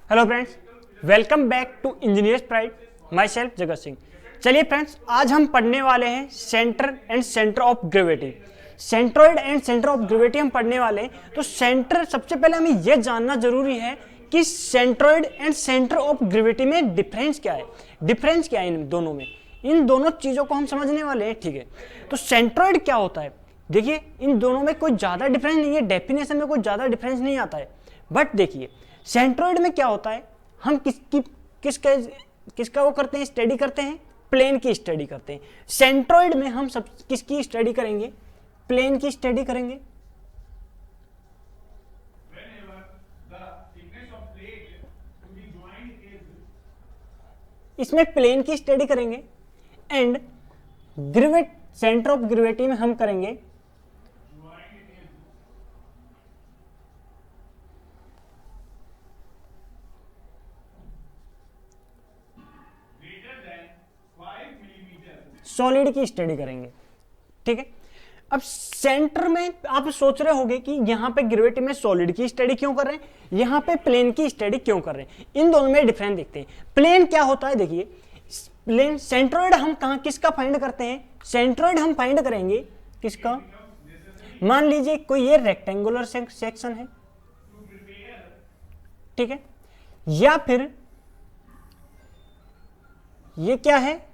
Hello friends, welcome back to engineers pride. Myself Jagat Singh. चलिए friends, आज हम पढ़ने वाले हैं centre and centre of gravity. Centroid and centre of gravity हम पढ़ने वाले हैं। तो सेंटर, सबसे पहले हमें यह जानना जरूरी है कि centroid and centre of gravity में डिफरेंस क्या है। डिफरेंस क्या है इन दोनों में, इन दोनों चीज़ों को हम समझने वाले हैं। ठीक है, तो सेंट्रॉइड क्या होता है? देखिए, इन दोनों में कोई ज़्यादा डिफरेंस नहीं है, डेफिनेशन में कोई ज़्यादा डिफरेंस नहीं आता है। बट देखिए, सेंट्रॉइड में क्या होता है, हम किसका वो करते हैं, स्टडी करते हैं, प्लेन की स्टडी करते हैं। सेंट्रॉइड में हम सब किसकी स्टडी करेंगे? प्लेन की स्टडी करेंगे। इसमें प्लेन की स्टडी करेंगे एंड सेंटर ऑफ ग्रेविटी में हम करेंगे सॉलिड की स्टडी करेंगे। ठीक है, अब सेंटर में आप सोच रहे होंगे कि यहां पे ग्रेविटी में सॉलिड की स्टडी क्यों कर रहे हैं, यहां पे प्लेन की स्टडी क्यों कर रहे हैं। इन दोनों में डिफरेंस देखते हैं। प्लेन क्या होता है, देखिए प्लेन सेंट्रॉइड हम किसका फाइंड करते हैं? सेंट्रॉइड हम फाइंड करेंगे किसका? मान लीजिए कोई ये रेक्टेंगुलर सेक्शन है, ठीक है, या फिर ये क्या है,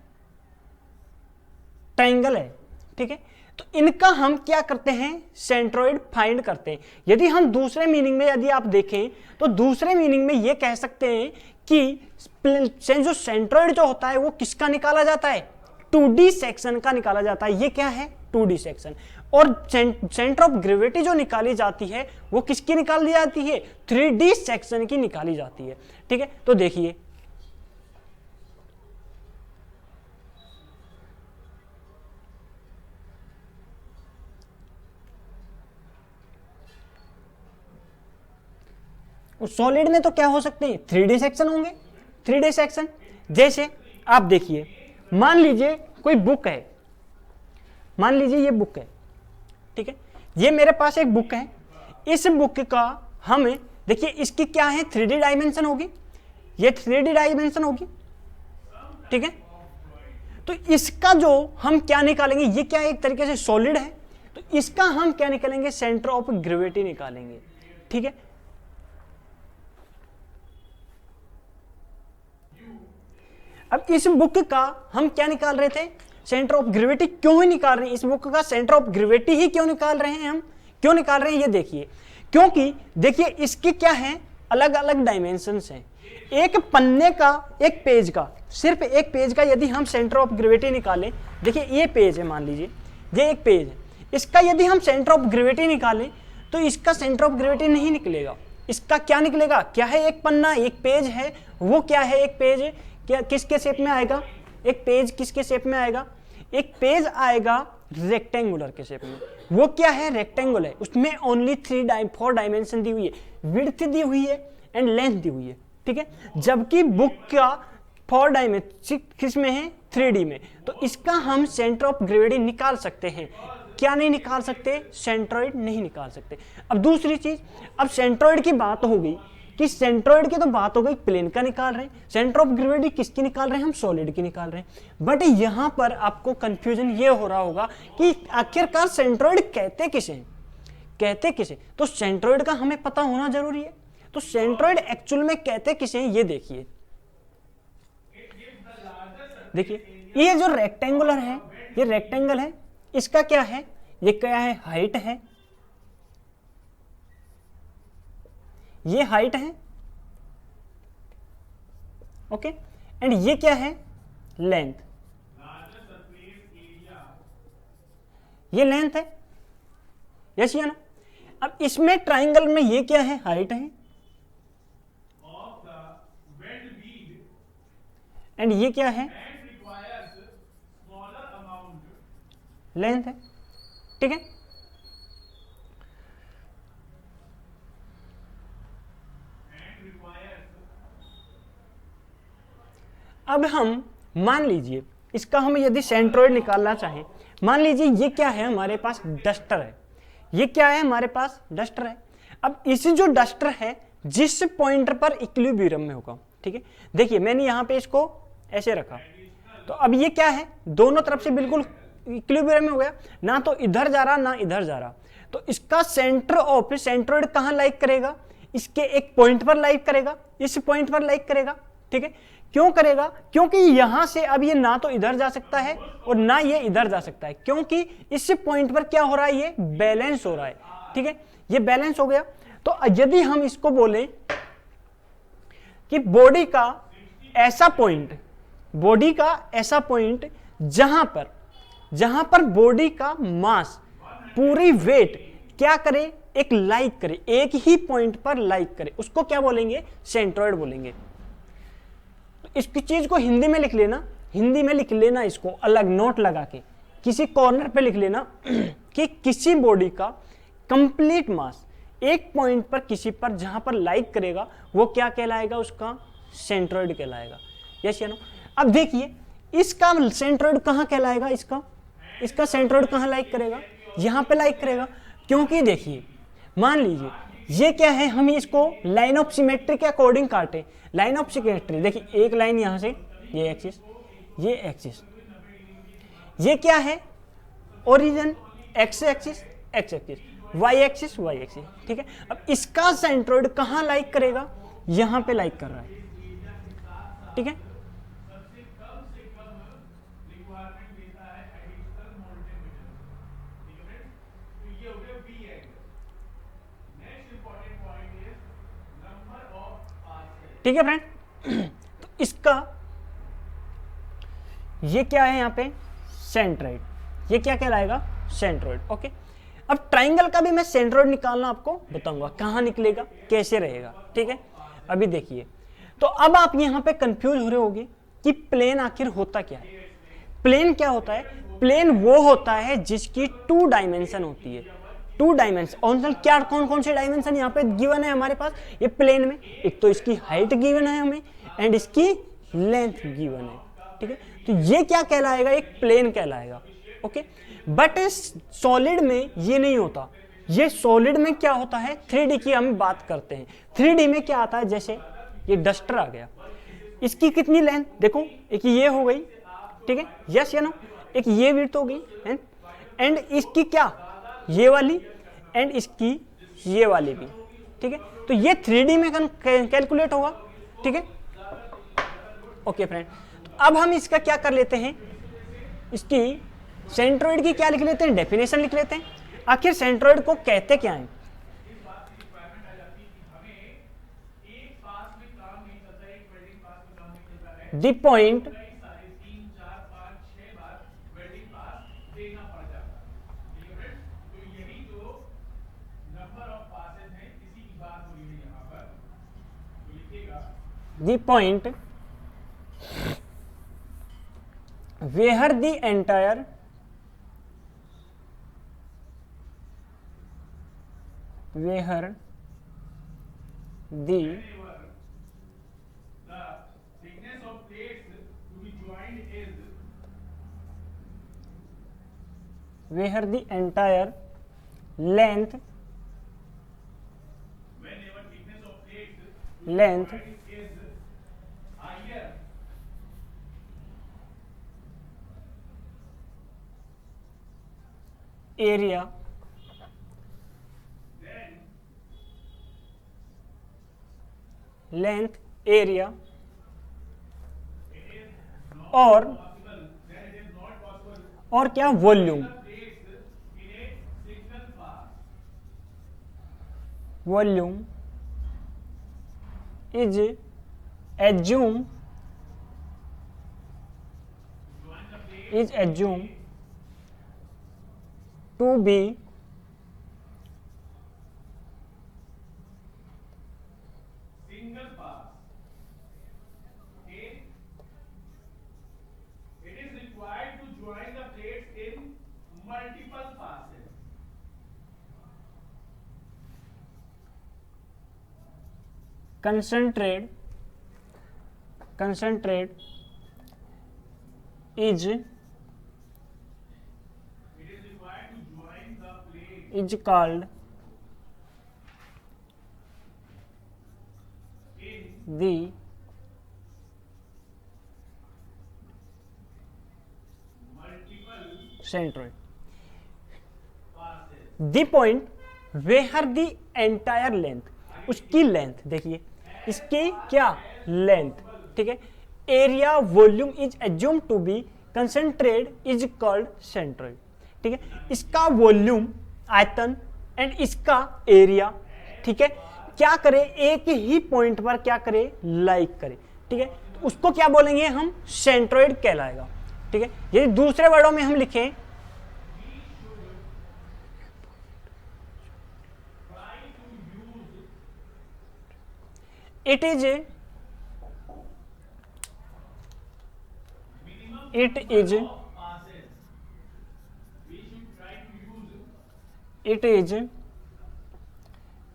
ट्रायंगल है। ठीक है, तो इनका हम क्या करते हैं, सेंट्रॉइड फाइंड करते हैं। यदि हम दूसरे मीनिंग में यदि आप देखें तो दूसरे मीनिंग में ये कह सकते हैं कि जो सेंट्रॉइड जो होता है वो किसका निकाला जाता है? 2D सेक्शन का निकाला जाता है। ये क्या है? 2D section. और सेंटर ऑफ ग्रेविटी जो निकाली जाती है वो किसकी निकाली जाती है? 3D सेक्शन की निकाली जाती है। ठीक है, तो देखिए सॉलिड में तो क्या हो सकते हैं? 3D सेक्शन होंगे। 3D सेक्शन जैसे आप देखिए, मान लीजिए कोई बुक है, मान लीजिए ये बुक है, ठीक है, ये मेरे पास एक बुक है। इस बुक का हमें देखिए, इसकी क्या है, 3D डायमेंशन होगी, ये 3D डायमेंशन होगी। ठीक है, तो इसका जो हम क्या निकालेंगे, ये क्या एक तरीके से सॉलिड है, तो इसका हम क्या निकालेंगे, सेंटर ऑफ ग्रेविटी निकालेंगे। ठीक है, अब इस बुक का हम क्या निकाल रहे थे, सेंटर ऑफ ग्रेविटी। क्यों ही निकाल रहे हैं इस बुक का सेंटर ऑफ ग्रेविटी ही क्यों निकाल रहे हैं हम? क्यों निकाल रहे हैं ये देखिए, क्योंकि देखिए इसके क्या है, अलग अलग डायमेंशंस हैं। एक पन्ने का, एक पेज का, सिर्फ एक पेज का यदि हम सेंटर ऑफ ग्रेविटी निकालें, देखिए ये पेज है, मान लीजिए ये एक पेज है, इसका यदि हम सेंटर ऑफ ग्रेविटी निकालें तो इसका सेंटर ऑफ ग्रेविटी नहीं निकलेगा। इसका क्या निकलेगा, क्या है, एक पन्ना, एक पेज है, वो क्या है, एक पेज है, क्या किसके शेप में आएगा, एक पेज किसके शेप में आएगा, एक पेज आएगा रेक्टेंगुलर के शेप में। वो क्या है, रेक्टेंगल है, उसमें ओनली 4 डायमेंशन दी हुई है, विड्थ दी हुई है एंड लेंथ दी हुई है। ठीक है, जबकि बुक का 4 डायमेंशन किस में है, 3D में। तो इसका हम सेंटर ऑफ ग्रेविटी निकाल सकते हैं। क्या नहीं निकाल सकते, सेंट्रॉइड नहीं निकाल सकते। अब दूसरी चीज, अब सेंट्रॉइड की बात हो गई कि सेंट्रॉइड की तो बात हो गई, प्लेन का निकाल रहे हैं, सेंटर ऑफ ग्रेविटी किसकी निकाल रहे हैं, हम सॉलिड की निकाल रहे हैं। बट यहां पर आपको कंफ्यूजन ये हो रहा होगा कि आखिरकार सेंट्रॉइड कहते किसे, कहते किसे? तो सेंट्रॉइड का हमें पता होना जरूरी है। तो सेंट्रॉइड एक्चुअल में कहते किसे, ये देखिए, देखिए ये जो रेक्टेंगुलर है, ये रेक्टेंगल है, इसका क्या है, ये क्या है, हाइट है, ये हाइट है, ओके, एंड ये क्या है, लेंथ, ये लेंथ है, यस या ना। अब इसमें ट्रायंगल में ये क्या है, हाइट है, एंड ये क्या है, लेंथ है। ठीक है, अब हम मान लीजिए इसका हम यदि सेंट्रॉइड निकालना चाहें, मान लीजिए ये क्या है, हमारे पास डस्टर है, ये क्या है, हमारे पास डस्टर है। अब इसी जो डस्टर है जिस पॉइंट पर इक्विलिब्रियम में होगा। ठीक है, देखिए मैंने यहां पे इसको ऐसे रखा, तो अब ये क्या है, दोनों तरफ से बिल्कुल इक्विलिब्रियम में हो गया, ना तो इधर जा रहा ना इधर जा रहा। तो इसका सेंटर ऑफ सेंट्रोइड कहां लाइक करेगा, इसके एक पॉइंट पर लाइक करेगा, इस पॉइंट पर लाइक करेगा। ठीक है, क्यों करेगा, क्योंकि यहां से अब ये ना तो इधर जा सकता है और ना ये इधर जा सकता है, क्योंकि इस पॉइंट पर क्या हो रहा है, ये बैलेंस हो रहा है। ठीक है, ये बैलेंस हो गया। तो यदि हम इसको बोले कि बॉडी का ऐसा पॉइंट जहां पर बॉडी का मास पूरी वेट क्या करे, एक लाइक करे, एक ही पॉइंट पर लाइक करे, उसको क्या बोलेंगे, सेंट्रोइड बोलेंगे। तो इसकी चीज को हिंदी में लिख लेना, इसको अलग नोट लगा के किसी कॉर्नर पे लिख लेना कि किसी बॉडी का कंप्लीट मास एक पॉइंट पर किसी पर जहां पर लाइक करेगा वो क्या कहलाएगा, उसका सेंट्रोइड कहलाएगा। यस या नो। अब देखिए इसका सेंट्रोइड कहां कहलाएगा, इसका सेंट्रोइड कहां लाइक करेगा, यहां पे लाइक करेगा। क्योंकि देखिए मान लीजिए ये क्या है, हम इसको लाइन ऑफ सिमेट्री के अकॉर्डिंग काटे। लाइन ऑफ सिमेट्री देखिए, एक लाइन यहां से, ये एक्सिस, ये क्या है, origin X axis, Y axis. ठीक है, अब इसका सेंट्रोइड कहां लाइक करेगा, यहां पे लाइक कर रहा है। ठीक है, ठीक है फ्रेंड। तो इसका ये क्या है यहाँ पे, सेंट्रोइड, ये क्या कहलाएगा, सेंट्रोइड। ओके, अब ट्राइंगल का भी मैं सेंट्रोइड निकालना आपको बताऊंगा, कहां निकलेगा, कैसे रहेगा। ठीक है, अभी देखिए, तो अब आप यहां पे कंफ्यूज हो रहे होंगे कि प्लेन आखिर होता क्या है। प्लेन क्या होता है, प्लेन वो होता है जिसकी 2 डायमेंशन होती है। 2 डायमेंशन क्या, कौन कौन से डायमेंशन यहाँ पे गिवन है हमारे पास, ये प्लेन में एक तो इसकी हाइट गिवन है हमें एंड इसकी लेंथ गिवन है। ठीक है, तो ये क्या कहलाएगा, एक प्लेन कहलाएगा। ओके, बट सॉलिड में ये नहीं होता। ये सॉलिड में क्या होता है, 3D की हम बात करते हैं। 3D में क्या आता है, जैसे ये डस्टर आ गया, इसकी कितनी लेंथ देखो, एक ये हो गई, ठीक है, यस या नो, एक ये विड्थ हो गई एंड इसकी क्या, ये वाली एंड इसकी ये वाली भी। ठीक है, तो ये 3D में कैलकुलेट होगा। ठीक है, ओके फ्रेंड, तो अब हम इसका क्या कर लेते हैं, इसकी सेंट्रोइड की क्या लिख लेते हैं, डेफिनेशन लिख लेते हैं। आखिर सेंट्रोइड को कहते क्या है, the point where the entire length area और क्या, volume is assumed to be single pass. Okay, it is required to join the plates in multiple passes. concentrate is called the centroid, the point where the entire length, उसकी length देखिए, इसकी क्या length, ठीक है, area volume is assume to be concentrate is called centroid, ठीक है, इसका volume आयतन एंड इसका एरिया, ठीक है, क्या करे एक ही पॉइंट पर क्या करे लाइक करे, ठीक है, तो उसको क्या बोलेंगे हम सेंट्रोइड कहलाएगा, ठीक है। यदि दूसरे वर्डों में हम लिखें it is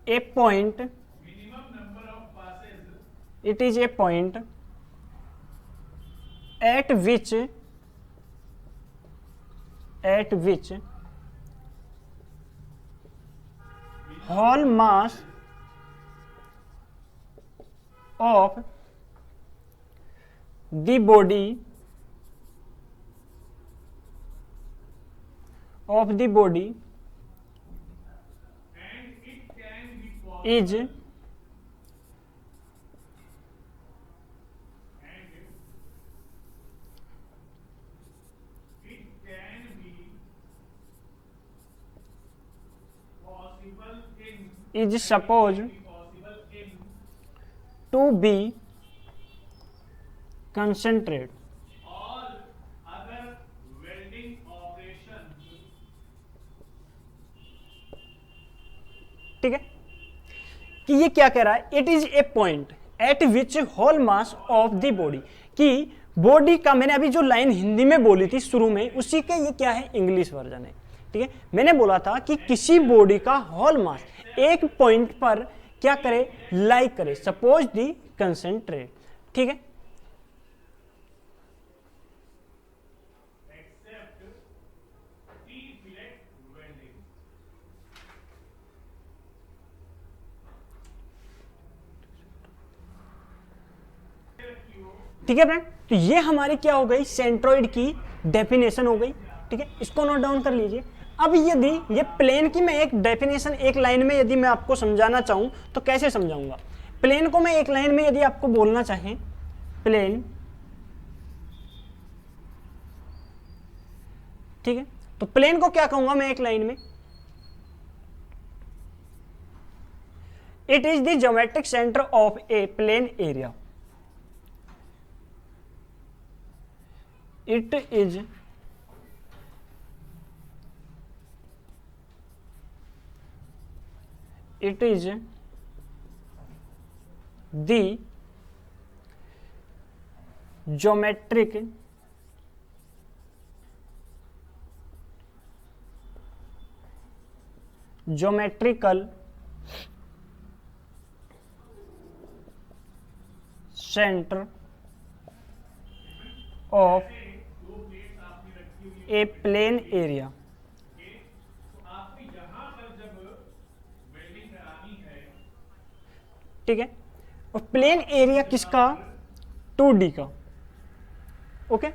a point, it is a point at which whole mass of the body is supposed to be concentrated, all other welding operations, ठीक है, कि ये क्या कह रहा है, it is a point at which whole mass of the body, कि body का, मैंने अभी जो लाइन हिंदी में बोली थी शुरू में, उसी का ये क्या है इंग्लिश वर्जन है, ठीक है। मैंने बोला था कि किसी बॉडी का होल मास एक पॉइंट पर क्या करे लाइक करे, सपोज दी कंसेंट्रेट, ठीक है, except T-fillet welding. ठीक है फ्रेंड। तो ये हमारी क्या हो गई सेंट्रोइड की डेफिनेशन हो गई, ठीक है, इसको नोट डाउन कर लीजिए। अब यदि ये प्लेन की मैं एक डेफिनेशन एक लाइन में यदि मैं आपको समझाना चाहूं तो कैसे समझाऊंगा, प्लेन को मैं एक लाइन में यदि आपको बोलना चाहें, प्लेन, ठीक है, तो प्लेन को क्या कहूंगा मैं एक लाइन में, it is the geometric centre of A plain area, it is the geometrical center of A plain area, आपको यहाँ पर जब वेल्डिंग करानी है, ठीक है, और प्लेन एरिया किसका 2D का, ओके।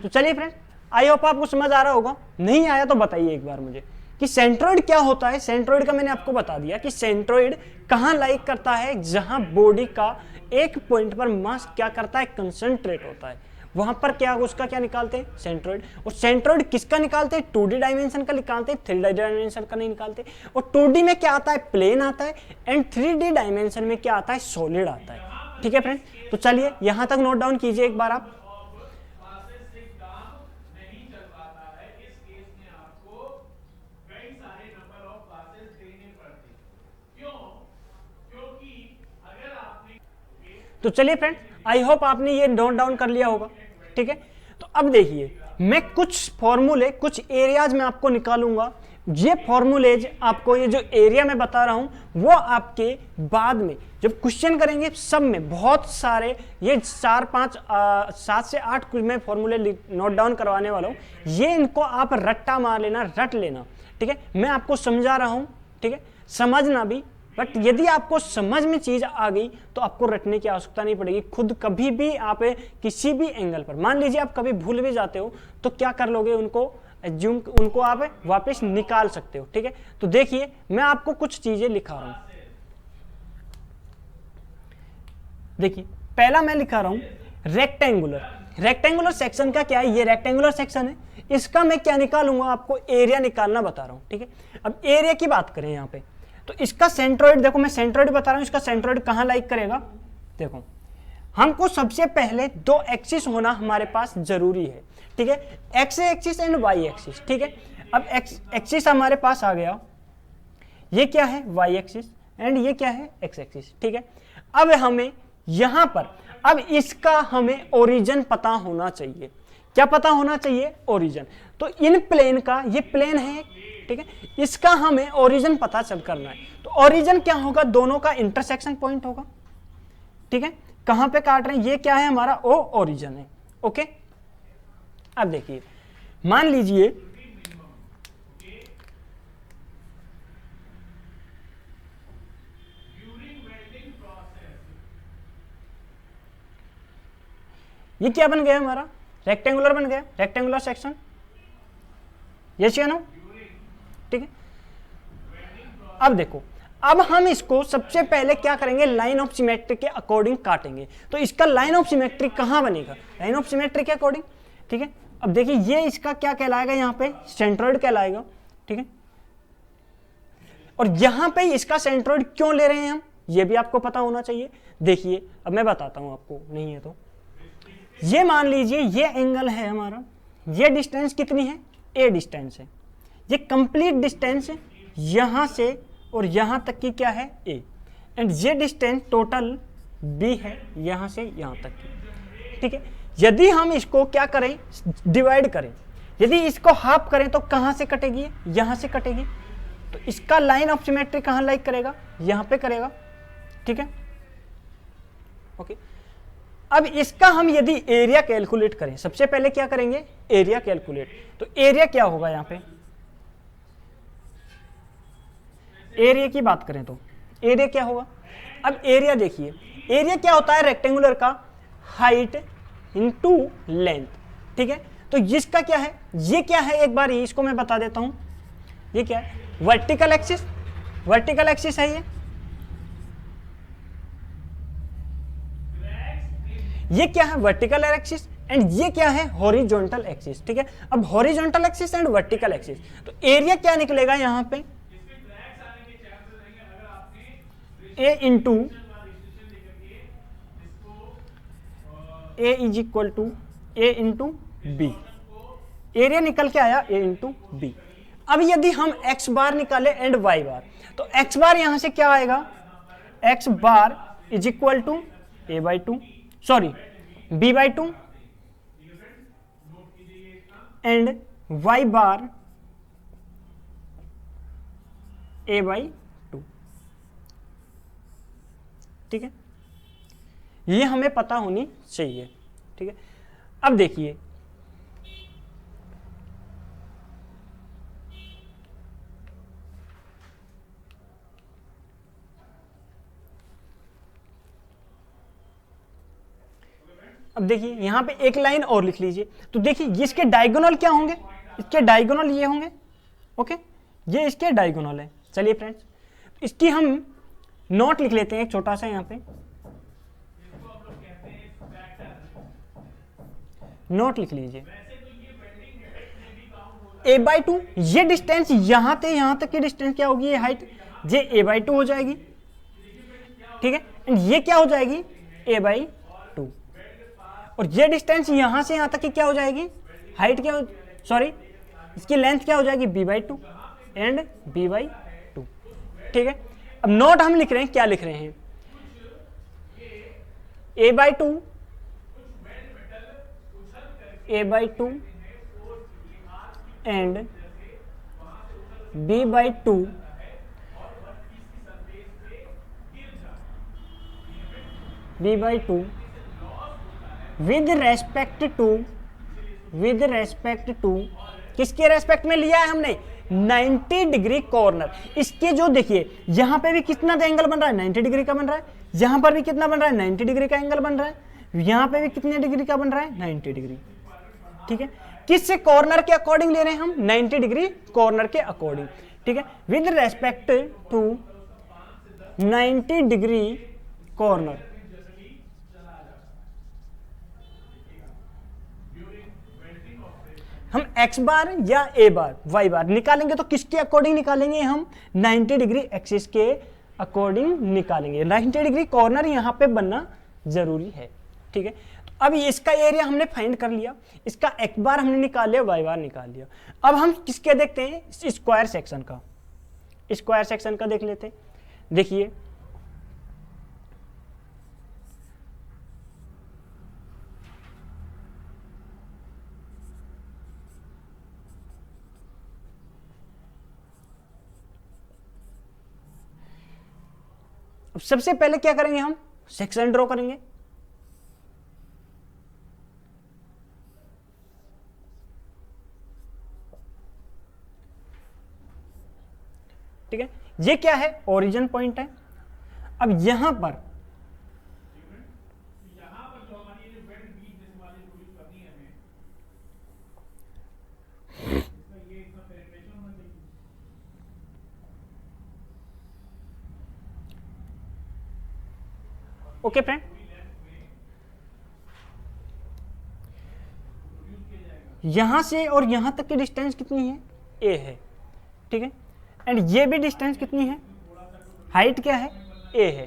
तो चलिए फ्रेंड, आई होप आपको समझ आ रहा होगा, नहीं आया तो बताइए एक बार मुझे कि सेंट्रोइड क्या होता है। सेंट्रोइड का मैंने आपको बता दिया कि सेंट्रोइड कहाँ लाइक करता है, जहां बॉडी का एक पॉइंट पर मास क्या करता है कंसंट्रेट होता है, वहां पर क्या उसका क्या निकालते हैं सेंट्रोइड। और सेंट्रोइड किसका निकालते हैं 2D डायमेंशन का निकालते हैं, 3D डायमेंशन का नहीं निकालते। और 2D में क्या आता है प्लेन आता है, एंड 3D डायमेंशन में क्या आता है सॉलिड आता है, ठीक है फ्रेंड। तो चलिए यहां तक नोट डाउन कीजिए एक बार आप। क्लासेस से काम नहीं चल पाता है, इस केस में आपको कई सारे नंबर ऑफ क्लासेस देने पड़ते हैं। क्यों? क्योंकि अगर आपने, तो चलिए फ्रेंड, आई होप आपने ये नोट डाउन कर लिया होगा, ठीक है। तो अब देखिए मैं कुछ फॉर्मूले कुछ एरियाज में आपको निकालूंगा, ये फॉर्मूलेज आपको ये जो एरिया में बता रहा हूं वो आपके बाद में जब क्वेश्चन करेंगे सब में बहुत सारे ये 4-5 7 से 8 मैं फॉर्मूले नोट डाउन करवाने वाला हूं, ये इनको आप रट्टा मार लेना, रट लेना, ठीक है। मैं आपको समझा रहा हूं, ठीक है, समझना भी बट यदि आपको समझ में चीज आ गई तो आपको रटने की आवश्यकता नहीं पड़ेगी। खुद कभी भी आप किसी भी एंगल पर, मान लीजिए आप कभी भूल भी जाते हो तो क्या कर लोगे, उनको आप वापस निकाल सकते हो। ठीक है, तो देखिए मैं आपको कुछ चीजें लिखा रहा हूं। देखिए पहला मैं लिखा रहा हूं रेक्टेंगुलर सेक्शन का क्या है, ये रेक्टेंगुलर सेक्शन है, इसका मैं क्या निकालूंगा, आपको एरिया निकालना बता रहा हूं। ठीक है, अब एरिया की बात करें यहां पे, तो इसका सेंट्रोइड, देखो मैं सेंट्रोइड बता रहा हूं, इसका सेंट्रोइड कहां लाइक करेगा। देखो हमको सबसे पहले दो एक्सिस होना हमारे पास जरूरी है। ठीक है, X axis and Y axis. ठीक है, अब एक्स एक्सिस हमारे पास आ गया, ये क्या है वाई एक्सिस एंड ये क्या है एक्स एक्सिस। ठीक है, अब हमें यहां पर अब इसका हमें ओरिजिन पता होना चाहिए। क्या पता होना चाहिए, ओरिजिन। तो इन प्लेन का, ये प्लेन है, ठीक है, इसका हमें ओरिजिन पता चल करना है। तो ओरिजिन क्या होगा, दोनों का इंटरसेक्शन पॉइंट होगा। ठीक है, कहां पे काट रहे हैं, ये क्या है हमारा ओ ओरिजिन है। ओके, अब देखिए मान लीजिए ये क्या बन गया हमारा, रेक्टेंगुलर बन गया, रेक्टेंगुलर सेक्शन, यस या नो। ठीक है, अब देखो, अब हम इसको सबसे पहले क्या करेंगे, लाइन ऑफ सिमेट्री के अकॉर्डिंग काटेंगे। तो इसका लाइन ऑफ सिमेट्री कहां बनेगा, लाइन ऑफ सिमेट्री के अकॉर्डिंग। ठीक है, अब देखिए ये इसका क्या कहलाएगा, यहां पे सेंट्रोइड कहलाएगा। ठीक है, और यहां पे इसका सेंट्रोइड क्यों ले रहे हैं हम, ये भी आपको पता होना चाहिए। देखिए अब मैं बताता हूं आपको, नहीं है तो ये मान लीजिए ये एंगल है हमारा, ये डिस्टेंस कितनी है, ए डिस्टेंस है, ये कंप्लीट डिस्टेंस है यहां से और यहां तक की क्या है ए, एंड ये डिस्टेंस टोटल बी है यहां से यहां तक की। ठीक है, यदि हम इसको क्या करें, डिवाइड करें, यदि इसको हाफ करें तो कहां से कटेगी, यहां से कटेगी। तो इसका लाइन ऑफ सिमेट्री कहां लाइक करेगा, यहां पे करेगा। ठीक है, ओके, अब इसका हम यदि एरिया कैलकुलेट करें, सबसे पहले क्या करेंगे, एरिया कैलकुलेट। तो एरिया क्या होगा, यहां पे एरिया की बात करें तो एरिया क्या होगा। अब एरिया देखिए, एरिया क्या होता है, रेक्टेंगुलर का हाइट इनटू लेंथ। ठीक है, तो इसका क्या है, ये क्या है, एक बार इसको मैं बता देता हूं, ये क्या है, वर्टिकल एक्सिस, वर्टिकल एक्सिस है ये क्या है, वर्टिकल एक्सिस, एंड ये क्या है, हॉरिजॉन्टल एक्सिस। ठीक है, अब horizontal axis and vertical axis, तो एरिया क्या निकलेगा यहां पे, a into a is equal to a into b, area निकल के आया ए इंटू बी। अब यदि हम एक्स बार निकाले एंड वाई बार, तो एक्स बार यहां से क्या आएगा, X bar is equal to A by two, sorry B by two, and Y bar A by two. ठीक है, ये हमें पता होनी चाहिए। ठीक है, अब देखिए अब देखिए यहां पे एक लाइन और लिख लीजिए। तो देखिए इसके डायगोनल क्या होंगे, इसके डायगोनल ये होंगे। ओके, ये इसके डायगोनल है। चलिए फ्रेंड्स, इसकी हम नोट लिख लेते हैं एक छोटा सा, यहां पे नोट लिख लीजिए, ए बाई टू, ये डिस्टेंस यहां से यहां तक की डिस्टेंस क्या होगी, ये हाइट, ये ए बाई टू हो जाएगी। ठीक है, एंड ये क्या हो जाएगी, ए बाई टू, और ये डिस्टेंस यहां से यहां तक की क्या हो जाएगी, हाइट क्या हो, सॉरी इसकी लेंथ क्या हो जाएगी, B by two and B by two. ठीक है, अब नोट हम लिख रहे हैं, क्या लिख रहे हैं, a by two, A by two and B by two b by two with respect to किसके रेस्पेक्ट में लिया है हमने, 90 डिग्री कॉर्नर। इसके जो देखिए यहां पे भी कितना एंगल बन रहा है, 90 डिग्री का बन रहा है, यहां पर भी कितना बन रहा है, 90 डिग्री का एंगल बन रहा है, यहां पे भी कितने डिग्री का बन रहा है, 90 डिग्री। ठीक है, किससे कॉर्नर के अकॉर्डिंग ले रहे हैं हम, 90 डिग्री कॉर्नर के अकॉर्डिंग। ठीक है, with respect to 90 degree corner. हम x बार या a बार y बार निकालेंगे तो किसके अकॉर्डिंग निकालेंगे, हम 90 डिग्री एक्सिस के अकॉर्डिंग निकालेंगे। 90 डिग्री कॉर्नर यहां पे बनना जरूरी है। ठीक है, तो अब इसका एरिया हमने फाइंड कर लिया, इसका x बार हमने निकाल लिया, y बार निकाल लिया। अब हम किसके देखते हैं, स्क्वायर सेक्शन का, स्क्वायर सेक्शन का देख लेते हैं। देखिए अब सबसे पहले क्या करेंगे, हम सेक्शन ड्रॉ करेंगे। ठीक है, ये क्या है, ओरिजिन पॉइंट है। अब यहां पर जो हमारी ये वेट बीट जैसे वाली पूरी करनी है हमें, इसका ये इतना पेनिट्रेशन होना चाहिए। ओके फ्रेंड, यहां से और यहां तक की डिस्टेंस कितनी है, a है। ठीक है, एंड ये भी डिस्टेंस कितनी है, हाइट क्या है, a है।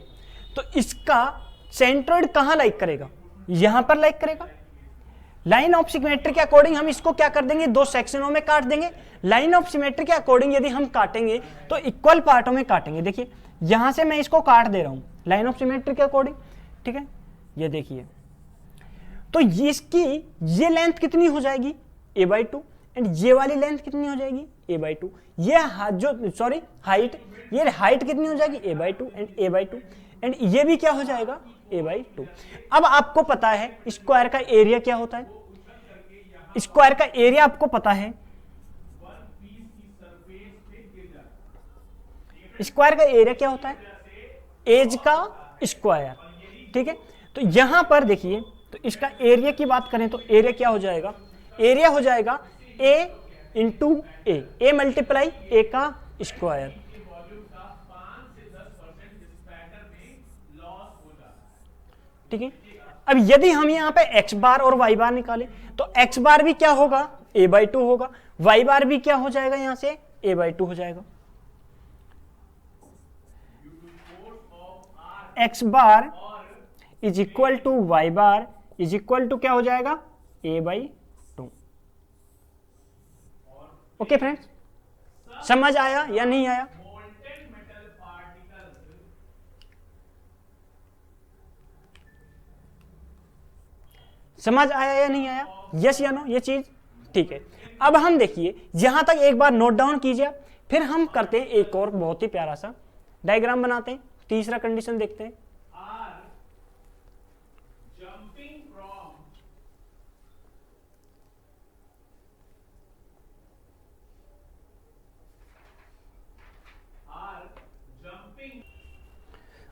तो इसका सेंट्रोइड कहां लाइक करेगा, यहां पर लाइक करेगा। लाइन ऑफ सिमेट्री के अकॉर्डिंग हम इसको क्या कर देंगे, दो सेक्शनों में काट देंगे। लाइन ऑफ सिमेट्री के अकॉर्डिंग यदि हम काटेंगे तो इक्वल पार्टों में काटेंगे। देखिए यहां से मैं इसको काट दे रहा हूं लाइन ऑफ सिमेट्री के अकॉर्डिंग। ठीक है, ये देखिए तो इसकी ये लेंथ कितनी हो जाएगी, a/2, एंड ये वाली लेंथ कितनी हो जाएगी, a/2। ये जो सॉरी हाइट, ये हाइट कितनी हो जाएगी, a/2 एंड a/2, एंड ये भी क्या हो जाएगा, a/2। अब आपको पता है स्क्वायर का एरिया क्या होता है, स्क्वायर का एरिया आपको पता है, स्क्वायर का एरिया क्या होता है, एज का स्क्वायर। ठीक है, तो यहां पर देखिए तो इसका एरिया की बात करें तो एरिया क्या हो जाएगा, एरिया हो जाएगा a इंटू ए मल्टीप्लाई ए का स्क्वायर। ठीक है, अब यदि हम यहां पे x बार और y बार निकालें तो x बार भी क्या होगा, a/2 होगा, y बार भी क्या हो जाएगा, यहां से a/2 हो जाएगा। x bar is equal to y bar is equal to क्या हो जाएगा, a/2। ओके फ्रेंड्स, समझ आया या नहीं आया, समझ आया या नहीं आया, यस या नो ये चीज। ठीक है, अब हम देखिए यहां तक एक बार नोट डाउन कीजिए, फिर हम करते हैं एक और बहुत ही प्यारा सा डायग्राम बनाते हैं, तीसरा कंडीशन देखते हैं।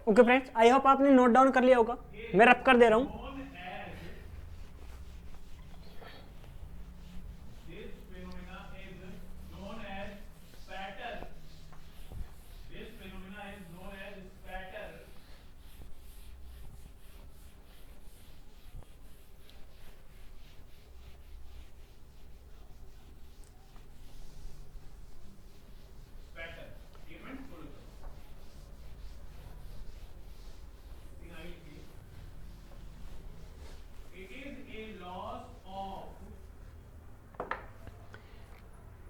ओके फ्रेंड्स, आई होप आपने नोट डाउन कर लिया होगा, मैं रफ कर दे रहा हूं।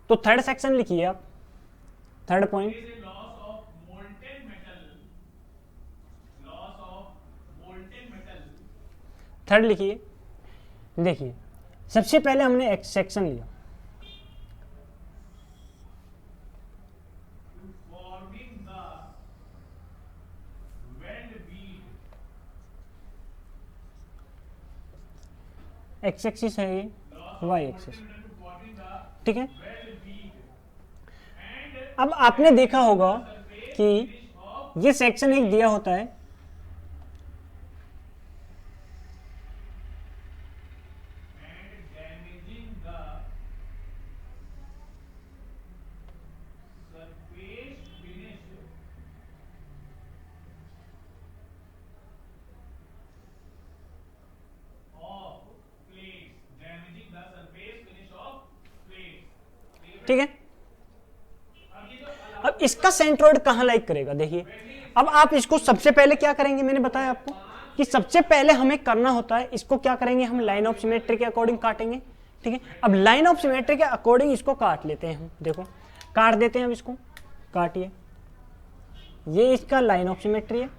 तो थर्ड सेक्शन लिखिए आप, थर्ड पॉइंट, थर्ड लिखिए। देखिए सबसे पहले हमने एक सेक्शन लिया, एक्स एक्सिस है ये, वाई एक्सिस। ठीक है, अब आपने देखा होगा कि ये सेक्शन एक दिया होता है, ठीक है। अब इसका सेंट्रोइड कहां लाइक करेगा, देखिए अब आप इसको सबसे पहले क्या करेंगे, मैंने बताया आपको कि सबसे पहले हमें करना होता है, इसको क्या करेंगे हम लाइन ऑफ सिमेट्री के अकॉर्डिंग काटेंगे, ठीक है। अब लाइन ऑफ सिमेट्री के अकॉर्डिंग इसको काट लेते हैं हम, देखो काट देते हैं, अब इसको काटिए, ये इसका लाइन ऑफ सिमेट्री है,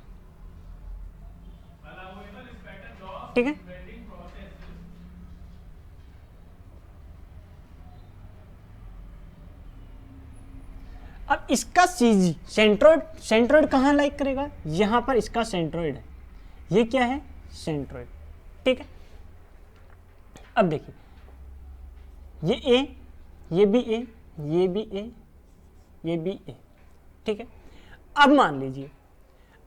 ठीक है। अब इसका सीजी सेंट्रोइड कहां लाइक करेगा, यहां पर इसका सेंट्रोइड है, ये क्या है सेंट्रोइड, ठीक है। अब देखिए ये ए, ये भी ए, ये भी ए, ये भी ए, ठीक है। अब मान लीजिए,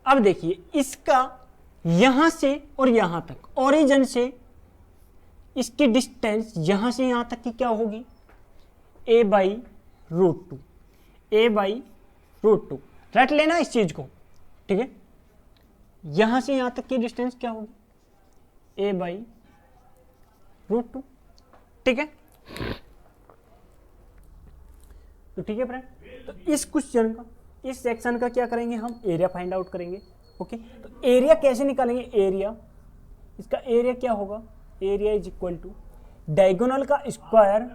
अब देखिए इसका यहां से और यहां तक ओरिजिन से इसकी डिस्टेंस यहां से यहां तक की क्या होगी, a by root two, a by root two, रट लेना इस चीज को, ठीक है। यहां से यहां तक की डिस्टेंस क्या होगी, a बाई रूट टू, ठीक है। तो ठीक है फ्रेंड, तो इस क्वेश्चन का, इस सेक्शन का क्या करेंगे हम, एरिया फाइंड आउट करेंगे, ओके। तो एरिया कैसे निकालेंगे, एरिया, इसका एरिया क्या होगा, area is equal to diagonal का स्क्वायर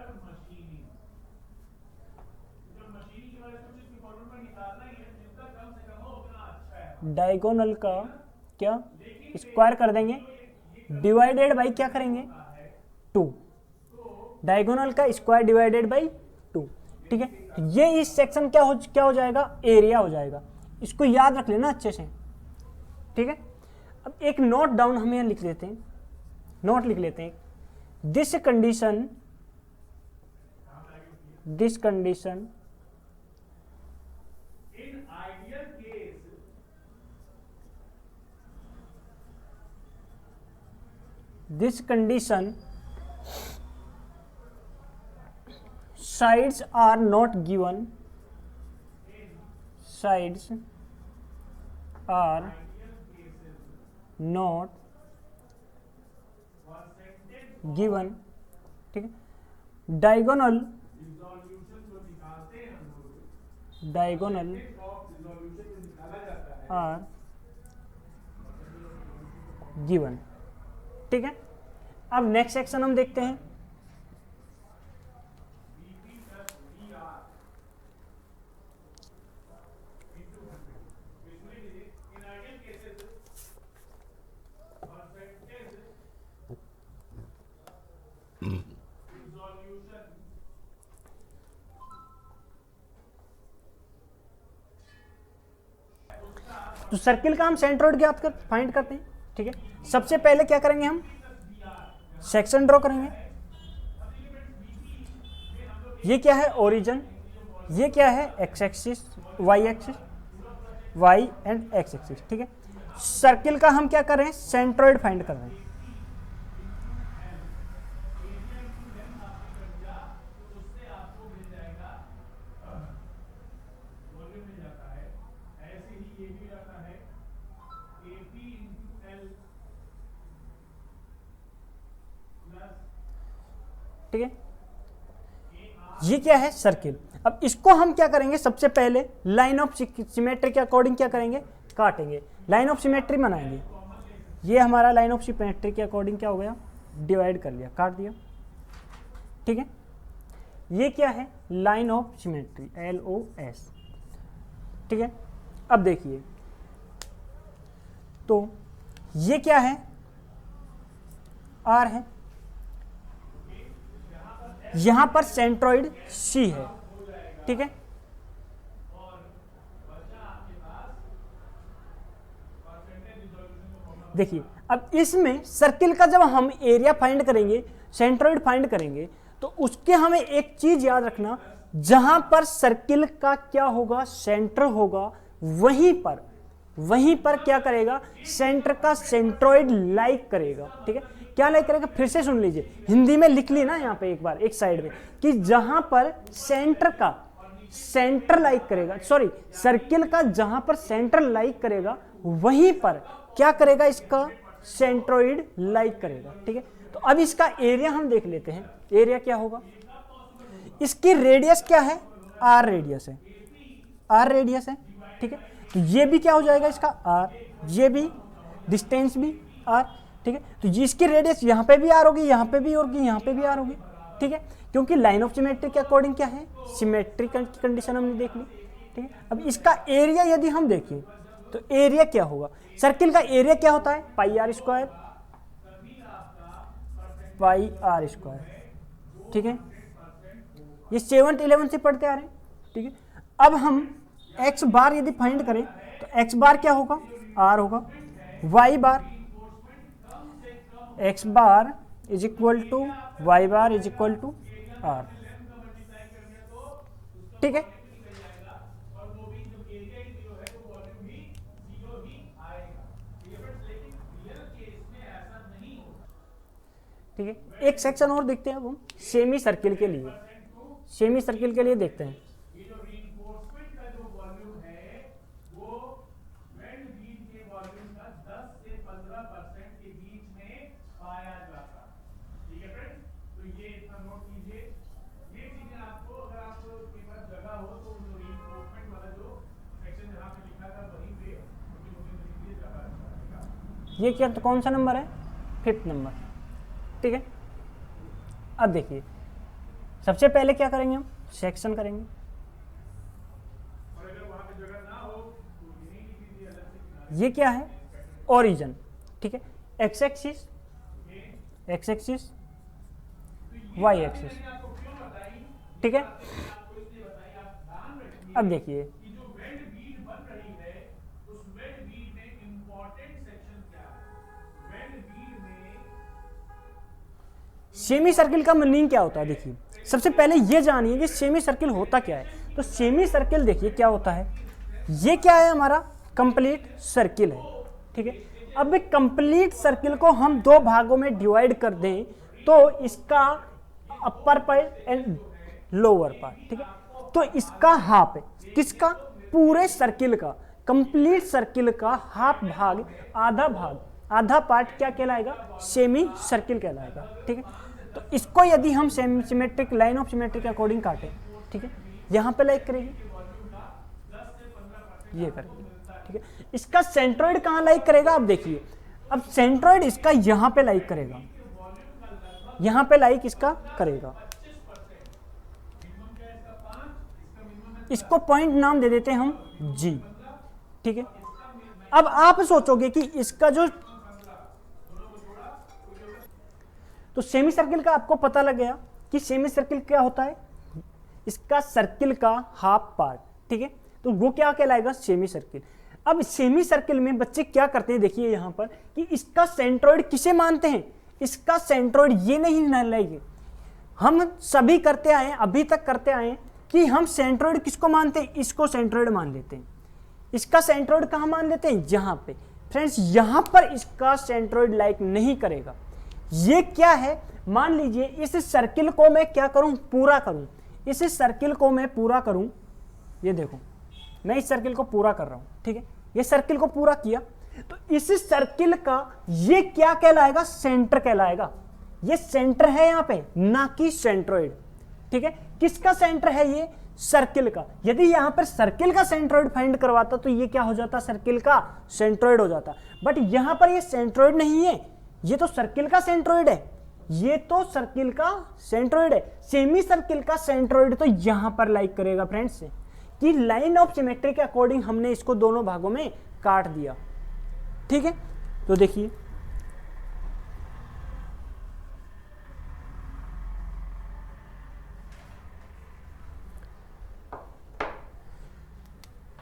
डायगोनल का क्या स्क्वायर कर देंगे, डिवाइडेड बाई क्या करेंगे 2, डायगोनल का स्क्वायर डिवाइडेड बाई 2, ठीक है। ये इस सेक्शन क्या हो जाएगा, एरिया हो जाएगा, इसको याद रख लेना अच्छे से, ठीक है। अब एक नोट डाउन हम यहाँ लिख लेते हैं, नोट लिख लेते हैं, this condition this condition sides are not given, sides are not given, ठीक है। डायगोनल आर गिवन, ठीक है। अब नेक्स्ट सेक्शन हम देखते हैं, तो सर्किल का हम सेंट्रोइड ज्ञात कर फाइंड करते हैं, ठीक है। सबसे पहले क्या करेंगे हम, सेक्शन ड्रॉ करेंगे, ये क्या है ओरिजिन, ये क्या है X axis, Y axis, Y and X axis, ठीक है। सर्किल का हम क्या कर रहे हैं, सेंट्रोइड फाइंड कर रहे हैं, ठीक है। ये क्या है सर्किल। अब इसको हम क्या करेंगे, सबसे पहले लाइन ऑफ सिमेट्री के अकॉर्डिंग क्या करेंगे, काटेंगे, लाइन ऑफ सिमेट्री बनाएंगे। ये हमारा लाइन ऑफ सिमेट्री के अकॉर्डिंग क्या हो गया, डिवाइड कर लिया, काट दिया, ठीक है। ये क्या है लाइन ऑफ सिमेट्री, LOS, ठीक है। अब देखिए तो ये क्या है, R है, यहां पर सेंट्रोइड C है, ठीक है। देखिए अब इसमें सर्किल का जब हम एरिया फाइंड करेंगे, सेंट्रोइड फाइंड करेंगे, तो उसके हमें एक चीज याद रखना जहां पर सर्किल का क्या होगा, सेंटर होगा, वहीं पर क्या करेगा, सेंटर का सेंट्रोइड लाइक करेगा। ठीक है, क्या लाइक करेगा, फिर से सुन लीजिए, हिंदी में लिख ली ना यहाँ पे एक बार एक साइड में, कि जहां पर सेंटर का सेंटर लाइक करेगा, सॉरी सर्किल का जहां पर सेंटर लाइक करेगा वहीं पर क्या करेगा, इसका सेंट्रोइड लाइक करेगा। ठीक है, तो अब इसका एरिया हम देख लेते हैं, एरिया क्या होगा, इसकी रेडियस क्या है, आर रेडियस है, आर रेडियस है। ठीक है, तो ये भी क्या हो जाएगा इसका आर, ये भी डिस्टेंस भी आर। ठीक है, तो इसकी रेडियस यहाँ पे भी आर होगी, यहाँ पे भी होगी, यहाँ पे भी आर होगी। ठीक है, क्योंकि लाइन ऑफ सिमेट्री के अकॉर्डिंग क्या है, सिमेट्री की कंडीशन हमने देख ली। ठीक है, अब इसका एरिया यदि हम देखें तो एरिया क्या होगा, सर्किल का एरिया क्या होता है, pi r square, pi r square. ठीक है, ये 7th 11th से पढ़ते आ रहे हैं। ठीक है, अब हम एक्स बार यदि फाइंड करें तो एक्स बार क्या होगा, आर होगा, Y bar, X bar is equal to Y bar is equal to R. ठीक है, ठीक है, एक सेक्शन और देखते हैं अब हम सेमी सर्किल के लिए, सेमी सर्किल के लिए देखते हैं। ये जो रीइंफोर्समेंट का जो वॉल्यूम है वो वेल्ड बीम के वॉल्यूम का 10 से 15% के बीच में पाया जाता है। ठीक है फ्रेंड्स, तो ये इतना नोट कीजिए, ये चीजें आपको अगर आपके पास जगह हो तो रीइंफोर्समेंट वाला जो सेक्शन जहां पे लिखा था वहीं पे मुझे जगह अच्छा। ये क्या, तो कौन सा नंबर है, 5th नंबर। ठीक है, अब देखिए सबसे पहले क्या करेंगे, हम सेक्शन करेंगे। और अगर वहां पे जगह ना हो तो ये नहीं कीजिए, अलग से ये क्या है, ओरिजिन। ठीक है, X axis, X axis, Y axis. ठीक है, अब देखिए कि जो वेल्ड बीड बन रही है उस वेल्ड बीड में इंपॉर्टेंट सेक्शन क्या है, वेल्ड बीड में सेमी सर्किल का मीनिंग क्या होता है। देखिए सबसे पहले ये जानिए कि सेमी सर्किल होता क्या है। तो सेमी सर्किल देखिए क्या होता है, ये क्या है, हमारा कंप्लीट सर्किल है। ठीक है, अब कंप्लीट सर्किल को हम 2 भागों में डिवाइड कर दें तो इसका upper part and lower part. ठीक है, तो इसका हाफ है, किसका, पूरे सर्किल का, कंप्लीट सर्किल का हाफ भाग, आधा पार्ट क्या कहलाएगा, सेमी सर्किल कहलाएगा। ठीक है, तो इसको यदि हम सिमेट्रिक लाइन ऑफ सिमेट्री के अकॉर्डिंग काटें, ठीक है, यहाँ पे लाइक करेगी, ये करेगी। ठीक है, इसका सेंट्रोइड कहाँ लाइक करेगा, अब देखिए, अब सेंट्रोइड इसका यहाँ पे लाइक करेगा, यहाँ पे लाइक इसका करेगा। इसको पॉइंट नाम दे देते हैं हम जी। ठीक है, अब आप सोचोगे कि इसका जो, तो सेमी सर्किल का आपको पता लग गया कि सेमी सर्किल क्या होता है, इसका सर्किल का हाफ पार्ट। ठीक है, तो वो क्या कहलाएगा, सेमी सर्किल। अब सेमी सर्किल में बच्चे क्या करते हैं, देखिए यहां पर कि इसका सेंट्रोइड किसे मानते हैं, इसका सेंट्रोइड ये नहीं लगेगा, हम सभी करते आए, अभी तक करते आए कि हम सेंट्रोइड किसको मानते हैं, इसको सेंट्रोइड मान लेते हैं। इसका सेंट्रोइड कहां मान लेते हैं, यहां पे। फ्रेंड्स यहां पर इसका सेंट्रोइड लाइक नहीं करेगा। ये क्या है, मान लीजिए इस सर्किल को मैं क्या करूं, पूरा करूं, इस सर्किल को मैं पूरा करूं, ये देखो मैं इस सर्किल को पूरा कर रहा हूं। ठीक है, ये सर्किल को पूरा किया, तो इस सर्किल का ये क्या कहलाएगा, सेंटर कहलाएगा। ये सेंटर है यहां पे, ना कि सेंट्रोइड। ठीक है, किसका सेंटर है, ये सर्किल का। यदि यहां पर सर्किल का सेंट्रोइड फाइंड करवाता तो ये क्या हो जाता, सर्किल का सेंट्रोइड हो जाता। बट यहां पर ये सेंट्रोइड नहीं है, ये तो सर्किल का सेंट्रोइड है, ये तो सर्किल का सेंट्रोइड है। सेमी सर्किल का सेंट्रोइड तो यहां पर लाइक करेगा फ्रेंड्स, कि लाइन ऑफ सिमेट्री के अकॉर्डिंग हमने इसको दोनों भागों में काट दिया। ठीक है, तो देखिए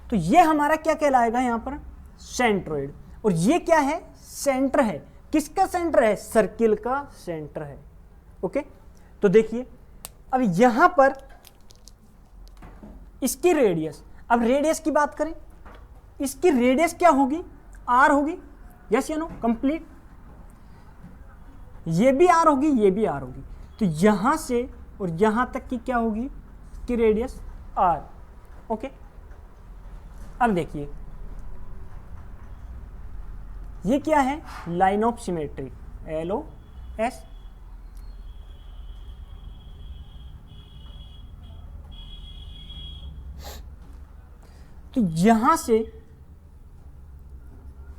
तो ये हमारा क्या कहलाएगा यहां पर, सेंट्रोइड। और ये क्या है, सेंटर है। किसका सेंटर है, सर्किल का सेंटर है। ओके, तो देखिए अब यहां पर इसकी रेडियस, अब रेडियस की बात करें, इसकी रेडियस क्या होगी, आर होगी, यस या नो, कंप्लीट। ये भी आर होगी, ये भी आर होगी, तो यहां से और यहां तक की क्या होगी, इसकी रेडियस आर। ओके, अब देखिए ये क्या है, लाइन ऑफ सिमेट्री, LOS। तो यहां से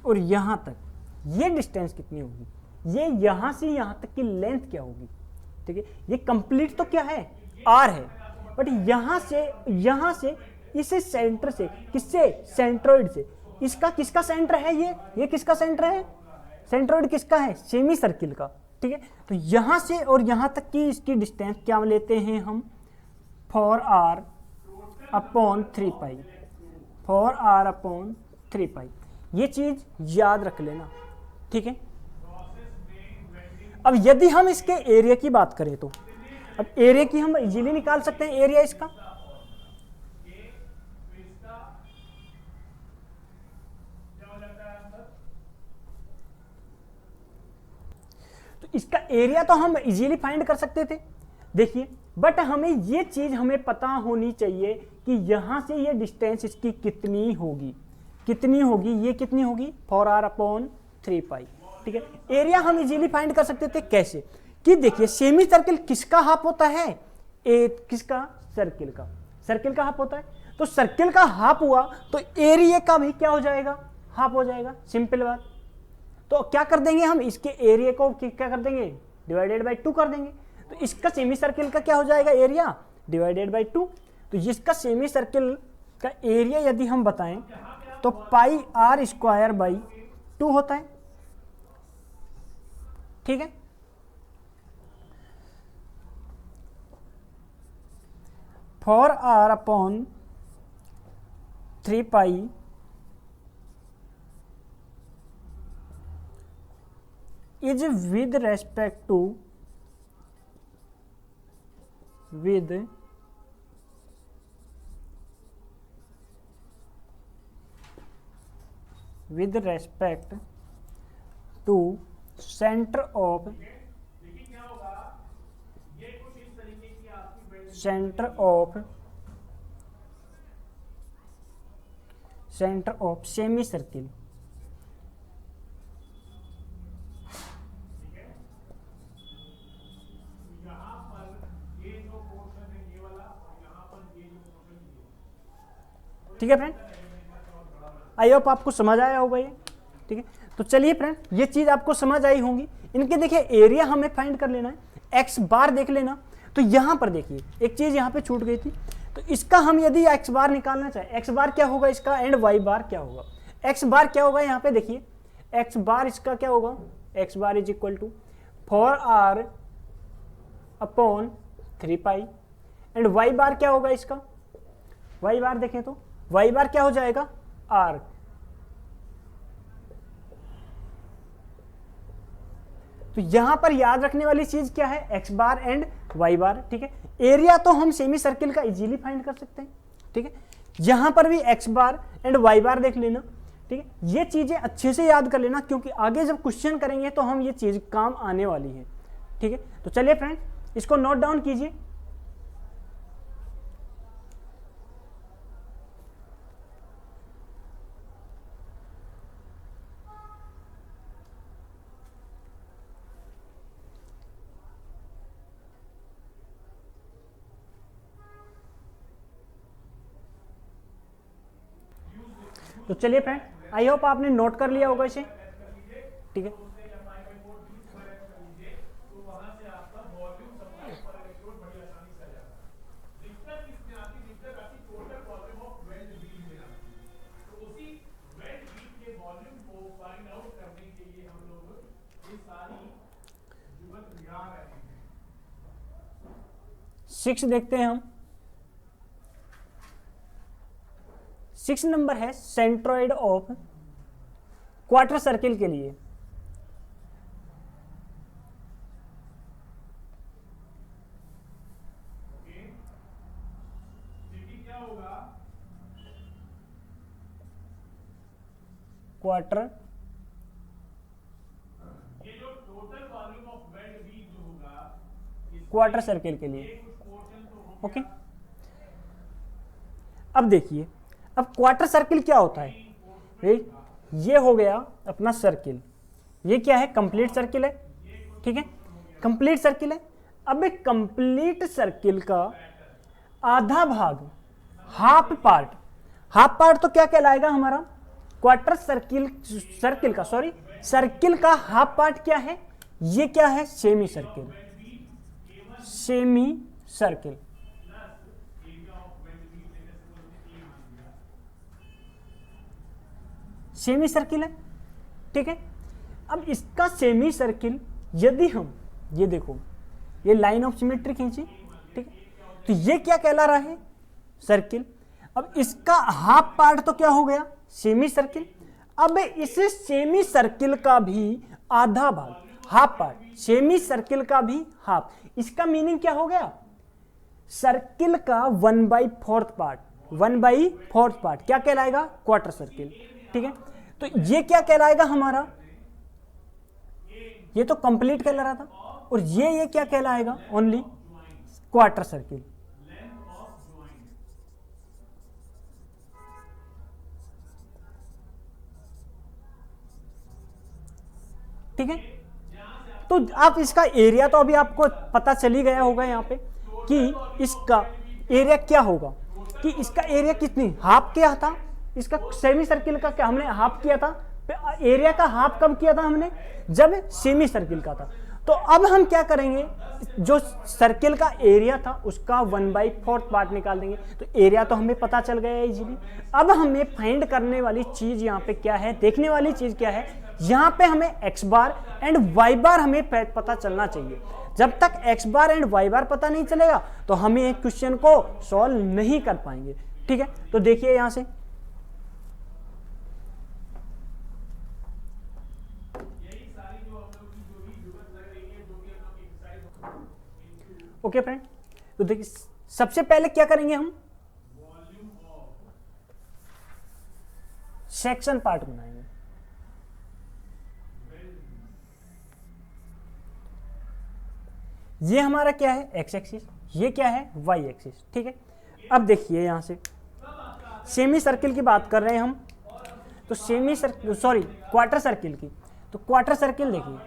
और यहां तक ये डिस्टेंस कितनी होगी, ये यहां से यहां तक की लेंथ क्या होगी, ठीक है। ये कंप्लीट तो क्या है, आर है, बट यहां से इसे सेंटर से, किससे, सेंट्रोइड से, इसका किसका सेंटर है, ये किसका सेंटर है, सेंट्रोइड किसका है, सेमी सर्किल का, ठीक है। तो यहां से और यहां तक की इसकी डिस्टेंस क्या लेते हैं हम, 4r/3π, 4r/3π। ये चीज याद रख लेना, ठीक है। अब यदि हम इसके एरिया की बात करें तो अब एरिया की हम इजीली निकाल सकते हैं, एरिया इसका, तो इसका एरिया तो हम इजीली फाइंड कर सकते थे, देखिए। बट हमें ये चीज हमें पता होनी चाहिए कि यहां से ये डिस्टेंस इसकी कितनी होगी, ये कितनी होगी, 4r/3π, ठीक है। एरिया हम इजीली फाइंड कर सकते थे, कैसे, कि देखिए सेमी सर्किल किसका हाफ होता है, किसका, सर्किल का हाफ होता है, तो सर्किल का हाफ हुआ तो एरिया का भी क्या हो जाएगा, हाफ हो जाएगा, सिंपल बात। तो क्या कर देंगे हम, इसके एरिया को क्या कर देंगे, /2 कर देंगे, तो इसका सेमी सर्किल का क्या हो जाएगा, एरिया /2। तो इसका सेमी सर्किल का एरिया यदि हम बताएं तो πr²/2 होता है, ठीक है। for r/3π is with respect to center of semi circle, ठीक है फ्रेंड। आई होप आपको समझ आया होगा ये, ठीक है। तो चलिए फ्रेंड, ये चीज आपको समझ आई होंगी। इनके देखिए एरिया हमें फाइंड कर लेना है, एक्स बार देख लेना। तो यहां पर देखिए एक चीज यहां पे छूट गई थी, तो इसका हम यदि एक्स बार निकालना चाहे, एक्स बार क्या होगा इसका एंड वाई बार क्या होगा, एक्स बार क्या होगा, यहाँ पे देखिए एक्स बार इसका क्या होगा, x bar is equal to 4r/3π and Y bar क्या होगा इसका, वाई बार देखें तो वाई बार क्या हो जाएगा, आर। तो यहां पर याद रखने वाली चीज क्या है, एक्स बार एंड वाई बार, ठीक है। एरिया तो हम सेमी सर्किल का इजीली फाइंड कर सकते हैं, ठीक है। यहां पर भी एक्स बार एंड वाई बार देख लेना, ठीक है। ये चीजें अच्छे से याद कर लेना, क्योंकि आगे जब क्वेश्चन करेंगे तो हम ये चीज काम आने वाली है, ठीक है। तो चलिए फ्रेंड, इसको नोट डाउन कीजिए। तो चलिए फ्रेंड, आई होप आपने नोट कर लिया होगा इसे, ठीक है। सिक्स देखते हैं हम, 6 नंबर है सेंट्रोइड ऑफ क्वार्टर सर्किल के लिए। क्या होगा, क्वार्टर ये जो total volume of weld be जो होगा क्वार्टर सर्किल के लिए। कुछ पोर्शन तो हो ओके, अब देखिए, अब क्वार्टर सर्किल क्या होता है, ये हो गया अपना सर्किल, ये क्या है, कंप्लीट सर्किल है, ठीक है, कंप्लीट सर्किल है। अब एक कंप्लीट सर्किल का आधा भाग, हाफ पार्ट तो क्या कहलाएगा हमारा, क्वार्टर सर्किल का, सॉरी, सर्किल का हाफ पार्ट क्या है, ये क्या है, सेमी सर्किल, सेमी सर्किल है, ठीक है। अब इसका सेमी सर्किल यदि हम, ये देखो, ये लाइन ऑफ सिमेट्री खींची, ठीक है, तो ये क्या कहला रहा है, सर्किल। अब इसका हाफ पार्ट तो क्या हो गया, सेमी सर्किल। अब इस सेमी सर्किल का भी आधा भाग, हाफ पार्ट, सेमी सर्किल का भी हाफ, इसका मीनिंग क्या हो गया, सर्किल का 1/4 पार्ट क्या कहलाएगा, क्वार्टर सर्किल, ठीक है। तो ये क्या कहलाएगा हमारा, ये तो कंप्लीट कहला रहा था, और ये क्या कहलाएगा, ओनली क्वार्टर सर्किल। ठीक है, तो आप इसका एरिया तो अभी आपको पता चली गया होगा यहाँ पे कि इसका एरिया क्या होगा, कि इसका एरिया कितनी, हाफ क्या था, इसका सेमी सर्किल का क्या हमने हाफ किया था, एरिया का हाफ कब किया था हमने, जब सेमी सर्किल का था। तो अब हम क्या करेंगे, जो सर्किल का एरिया था उसका 1/4 पार्ट निकाल देंगे, तो एरिया तो हमें पता चल गया है इजीली। अब हमें फाइंड करने वाली चीज यहाँ पे क्या है, देखने वाली चीज क्या है, यहाँ पे हमें एक्स बार एंड वाई बार हमें पता चलना चाहिए। जब तक एक्स बार एंड वाई बार पता नहीं चलेगा तो हमें एक क्वेश्चन को सॉल्व नहीं कर पाएंगे, ठीक है। तो देखिए यहां से, ओके फ्रेंड, तो देखिए सबसे पहले क्या करेंगे हम, सेक्शन पार्ट बनाएंगे। ये हमारा क्या है, एक्स एक्सिस, ये क्या है, वाई एक्सिस, ठीक है। अब देखिए यहां से सेमी सर्किल की बात कर रहे हैं हम, तो semi circle, sorry, quarter circle की, तो क्वार्टर सर्किल देखिए,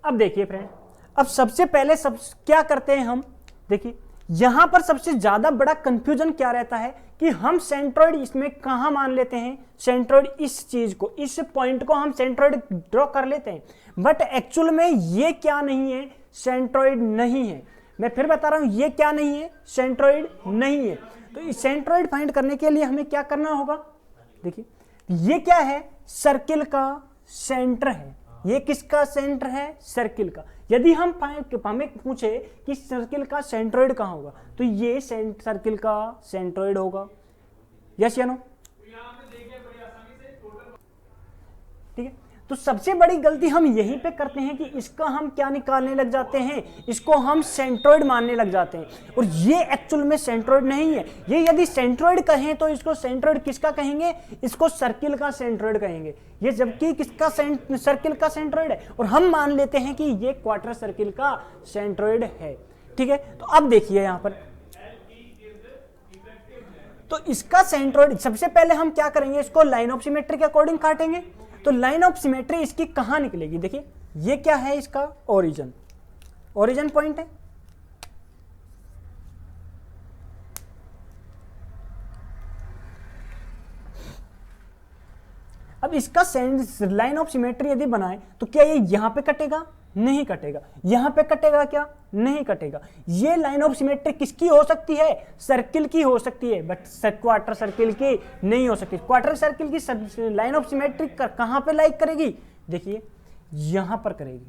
अब देखिए फ्रेंड, अब सबसे पहले सब क्या करते हैं हम, देखिए यहां पर सबसे ज्यादा बड़ा कंफ्यूजन क्या रहता है कि हम सेंट्रॉइड इसमें कहां मान लेते हैं, सेंट्रॉइड इस चीज को, इस पॉइंट को हम सेंट्रॉइड ड्रॉ कर लेते हैं, बट एक्चुअल में ये क्या नहीं है, सेंट्रॉइड नहीं है। मैं फिर बता रहा हूं, ये क्या नहीं है, सेंट्रॉइड नहीं है। तो इस सेंट्रॉइड फाइंड करने के लिए हमें क्या करना होगा, देखिए ये क्या है, सर्किल का सेंटर है, ये किसका सेंटर है, सर्किल का। यदि हम हमें पूछे कि सर्किल का सेंट्रॉइड कहां होगा, तो ये सर्किल का सेंट्रॉइड होगा, यस या नो, ठीक है। तो सबसे बड़ी गलती हम यहीं पे करते हैं कि इसका हम क्या निकालने लग जाते हैं, इसको हम सेंट्रॉइड मानने लग जाते हैं, और ये एक्चुअल में सेंट्रॉइड नहीं है। ये यदि सेंट्रॉइड कहें तो इसको सेंट्रॉइड किसका कहेंगे, इसको सर्किल का सेंट्रॉइड कहेंगे, ये जबकि किसका सर्किल का सेंट्रॉइड है, और हम मान लेते हैं कि ये क्वार्टर सर्किल का सेंट्रॉइड है, ठीक है। तो अब देखिए यहां पर, तो इसका सेंट्रॉइड, सबसे पहले हम क्या करेंगे, इसको लाइन ऑफ सिमेट्री के अकॉर्डिंग काटेंगे। तो लाइन ऑफ सिमेट्री इसकी कहां निकलेगी, देखिए ये क्या है, इसका ओरिजिन, ओरिजिन पॉइंट है, अब इसका लाइन ऑफ सिमेट्री यदि बनाए तो क्या ये यहां पे कटेगा? नहीं कटेगा। यहां पे कटेगा क्या? नहीं कटेगा। ये लाइन ऑफ सिमेट्री किसकी हो सकती है? सर्किल की हो सकती है, बट क्वार्टर सर्किल की नहीं हो सकती। क्वार्टर सर्किल की लाइन ऑफ सिमेट्री कहां पे लाइक करेगी? देखिए यहां पर करेगी।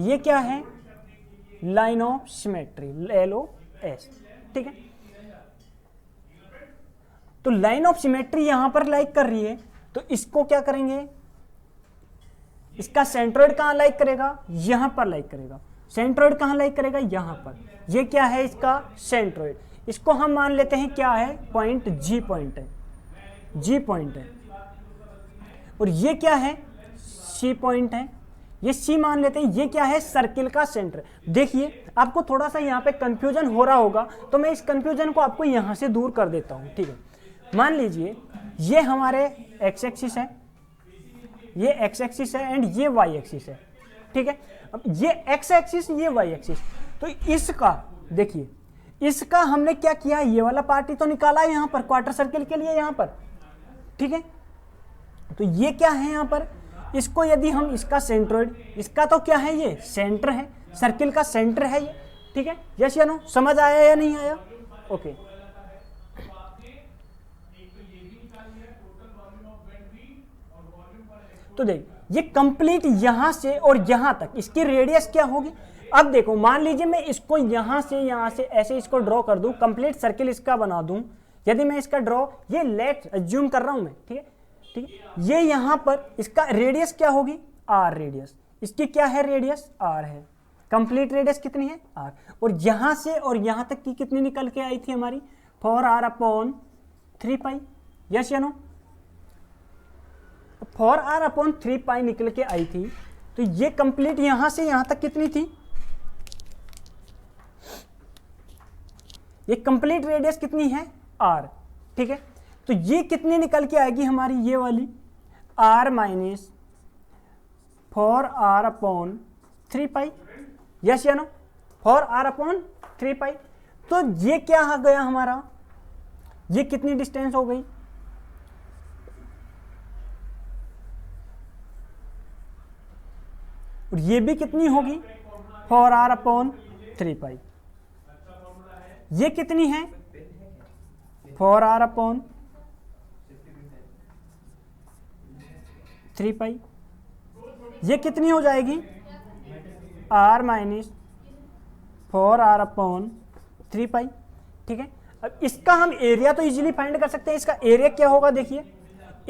ये क्या है? लाइन ऑफ सिमेट्री, LOS, ठीक है। तो लाइन ऑफ सिमेट्री यहां पर लाइक कर रही है, तो इसको क्या करेंगे? इसका सेंट्रोइड कहां लाइक करेगा? यहां पर लाइक करेगा। सेंट्रोइड कहां लाइक करेगा? यहां पर। ये क्या है? इसका सेंट्रोइड। इसको हम मान लेते हैं क्या है? पॉइंट G पॉइंट है, G पॉइंट है। और ये क्या है? C पॉइंट है। ये C मान लेते हैं। ये क्या है? सर्किल का सेंटर। देखिए आपको थोड़ा सा यहाँ पे कंफ्यूजन हो रहा होगा, तो मैं इस कंफ्यूजन को आपको यहाँ से दूर कर देता हूँ, ठीक है। मान लीजिए ये हमारे एक्स एक्सिस है, ये एक्स एक्सिस है एंड ये वाई एक्सिस है, ठीक है। अब ये एक्स एक्सिस, ये वाई एक्सिस, तो इसका देखिए, इसका हमने क्या किया? ये वाला पार्ट ही तो निकाला है यहाँ पर क्वार्टर सर्किल के लिए, यहाँ पर, ठीक है। तो ये क्या है यहाँ पर? इसको यदि हम इसका सेंट्रोइड, इसका तो क्या है? ये सेंटर है, सर्किल का सेंटर है ये, ठीक है। यस या नो? समझ आया या नहीं आया? ओके। तो देख, ये कंप्लीट यहां से और यहां तक इसकी रेडियस क्या होगी? अब देखो, मान लीजिए मैं इसको यहां से ऐसे इसको ड्रॉ कर दूं, कंप्लीट सर्किल इसका बना दूं। यदि मैं इसका ड्रॉ, ये लेट अज्यूम कर रहा हूं मैं, ठीक है, ठीक है। ये यहां पर इसका रेडियस क्या होगी? R radius. इसकी क्या है? रेडियस R है। कंप्लीट रेडियस कितनी है? R। और यहां से और यहां तक की कितनी निकल के आई थी हमारी? 4R/3π। यस या नो? 4R/3π निकल के आई थी। तो ये कंप्लीट यहां से यहां तक कितनी थी? ये कंप्लीट रेडियस कितनी है? R, ठीक है। तो ये कितनी निकल के आएगी हमारी? ये वाली R माइनस 4R/3π। यस या नो? 4R/3π। तो ये क्या आ गया हमारा? ये कितनी डिस्टेंस हो गई? और ये भी कितनी होगी? 4R/3π। ये कितनी है? 4R/3π। ये कितनी हो जाएगी? R माइनस 4R/3π, ठीक है। अब इसका हम एरिया तो इजीली फाइंड कर सकते हैं। इसका एरिया क्या होगा? देखिए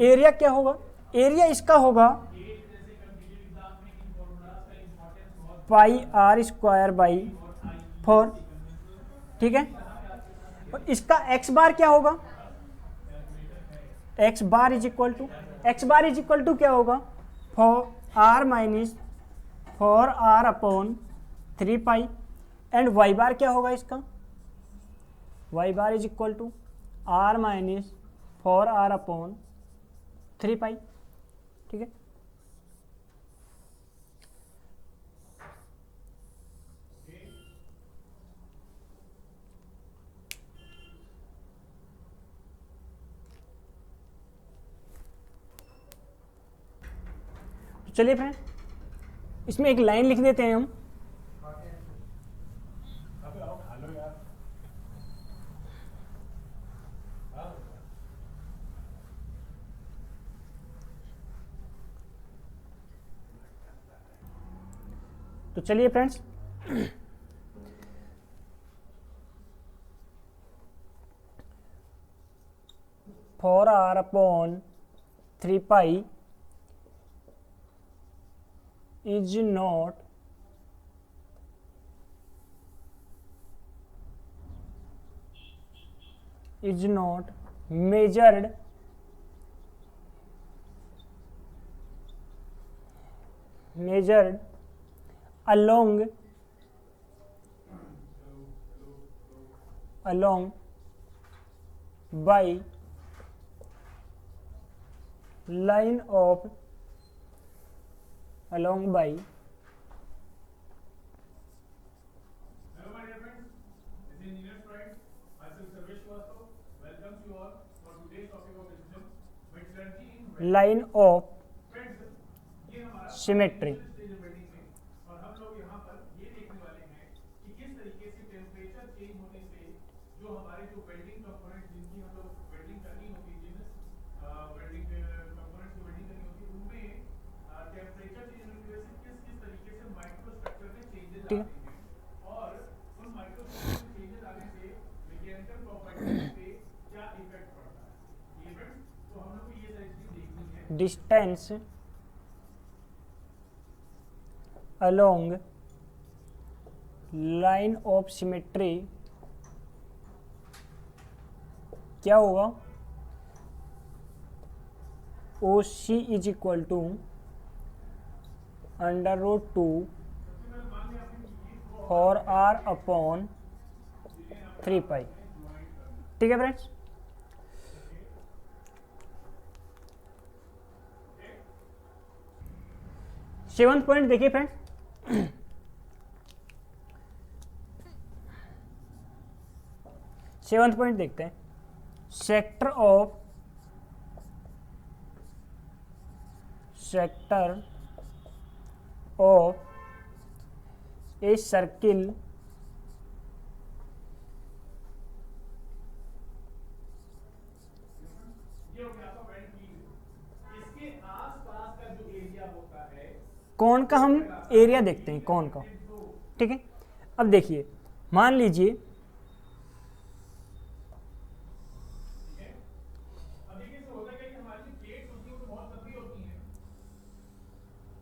एरिया क्या होगा? एरिया इसका होगा πr²/4, ठीक है। और इसका x बार क्या होगा? x bar is equal to क्या होगा? R minus 4R/3π। And y bar क्या होगा इसका? y bar is equal to R minus 4R/3π, ठीक है। तो चलिए फ्रेंड, इसमें एक लाइन लिख देते हैं हम। तो चलिए friends, four R/3π is not measured along by line of along by Hello, my dear friends. This is Engineer Friend. Myself, Sarvesh Vastav. Welcome you all for today's topic of line of symmetry. और हम लोग यहाँ पर ये देखने वाले हैं कि किस तरीके से टेम्परेचर चेंज होने से जो हमारे जो वेल्डिंग कंपोनेंट जिनकी हम लोग वेल्डिंग करनी होती है, वेल्डिंग कंपोनेंट्स की वेल्डिंग करनी होती है, उनमें टेम्परेचर चेंज होने की वजह से किस किस तरीके से माइक्रो स्ट्रक्चर में चेंजेस आते हैं और उन माइक्रो स्ट्रक्चर में चेंजेस आने से मैकेनिकल प्रॉपर्टीज पे क्या इफेक्ट पड़ता है। ये इफेक्ट तो हम लोग को ये सारी चीज देखनी है। Distance along line of symmetry क्या होगा, OC इज इक्वल टू √2 और R अपॉन 3 पाई। ठीक है फ्रेंड्स, सेवंथ पॉइंट देखिए फ्रेंड्स, सेवंथ पॉइंट देखते हैं। सेक्टर ऑफ ए सर्किल इसके आसपास का जो एरिया होता है, कौन का हम एरिया देखते हैं, कौन का। ठीक है, अब देखिए, मान लीजिए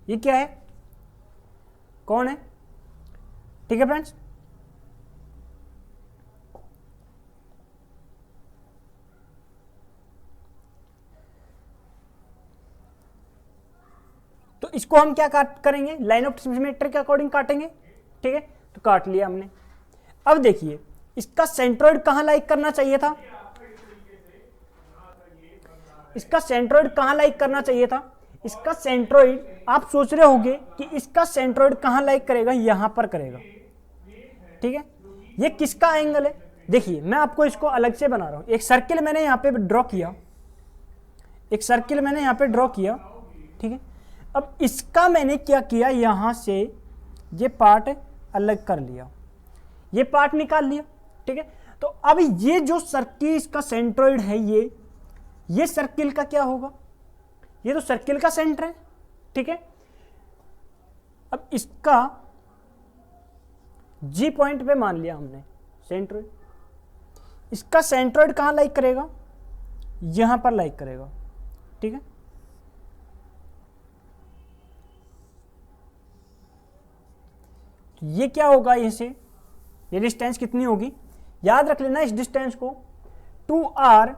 ये क्या है, कौन है। ठीक है फ्रेंड्स, तो इसको हम क्या काट करेंगे, लाइन ऑफ सिमेट्री के अकॉर्डिंग काटेंगे। ठीक है, तो काट लिया हमने। अब देखिए, इसका सेंट्रोइड कहां लाइक करना चाहिए था, इसका सेंट्रोइड कहां लाइक करना चाहिए था। इसका सेंट्रोइड, आप सोच रहे होंगे कि इसका सेंट्रोइड कहां लाइक करेगा, यहां पर करेगा। ठीक है, ये किसका एंगल है, देखिए मैं आपको इसको अलग से बना रहा हूं। एक सर्किल मैंने यहां पे ड्रॉ किया, एक सर्किल मैंने यहां पे ड्रॉ किया। ठीक है, अब इसका मैंने क्या किया, यहां से ये पार्ट अलग कर लिया, ये पार्ट निकाल लिया। ठीक है, तो अब ये जो सर्किल इसका सेंट्रोइड है, ये सर्किल का क्या होगा, ये तो सर्किल का सेंटर है। ठीक है, अब इसका जी पॉइंट पे मान लिया हमने सेंट्रोइड, इसका सेंट्रोइड कहां लाइक करेगा, यहां पर लाइक करेगा। ठीक है, तो ये क्या होगा, इसे ये डिस्टेंस कितनी होगी, याद रख लेना इस डिस्टेंस को, 2r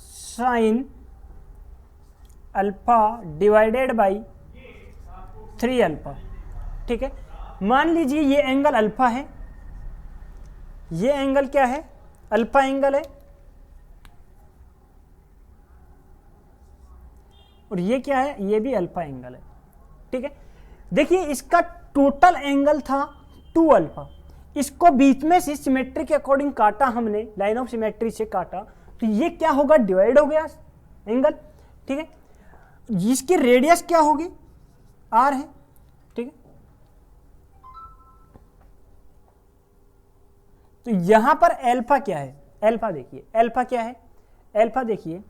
sine alpha divided by 3 alpha. ठीक है, मान लीजिए ये एंगल अल्फा है, ये एंगल क्या है, अल्फा एंगल है, और ये क्या है, ये भी अल्फा एंगल है। ठीक है, देखिए इसका टोटल एंगल था 2 अल्फा, इसको बीच में से सिमेट्री के अकॉर्डिंग काटा हमने, लाइन ऑफ सिमेट्री से काटा, तो ये क्या होगा, डिवाइड हो गया एंगल। ठीक है, इसकी रेडियस क्या होगी, r है। ठीक है, तो यहां पर अल्फा क्या है, अल्फा देखिए, अल्फा क्या है, अल्फा देखिए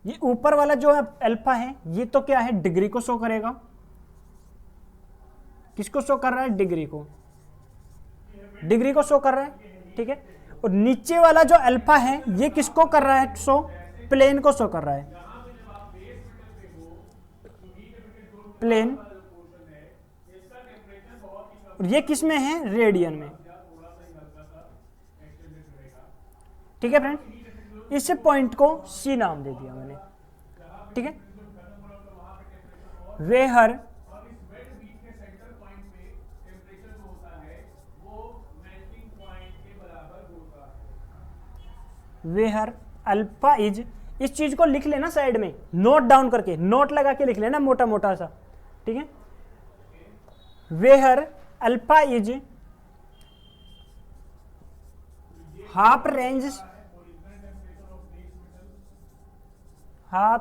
ये ऊपर वाला जो है अल्फा है, ये तो क्या है, डिग्री को शो करेगा। किसको शो कर रहा है, डिग्री को, डिग्री को शो कर रहा है। ठीक है, और नीचे वाला जो अल्फा है, ये किसको कर रहा है शो, प्लेन को शो कर रहा है, प्लेन। और ये किस में है, रेडियन में। ठीक है फ्रेंड, इस पॉइंट को सी नाम दे दिया मैंने। ठीक है, वेहर वेहर अल्फा इज इस चीज को लिख लेना साइड में, नोट डाउन करके, नोट लगा के लिख लेना मोटा मोटा सा, ठीक है। Where alpha is half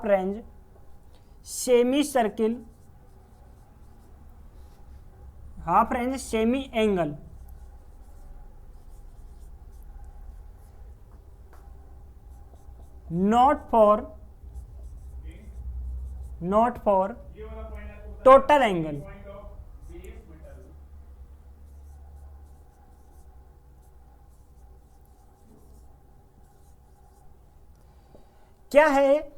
range semi circle, half range semi angle, not for total angle, क्या है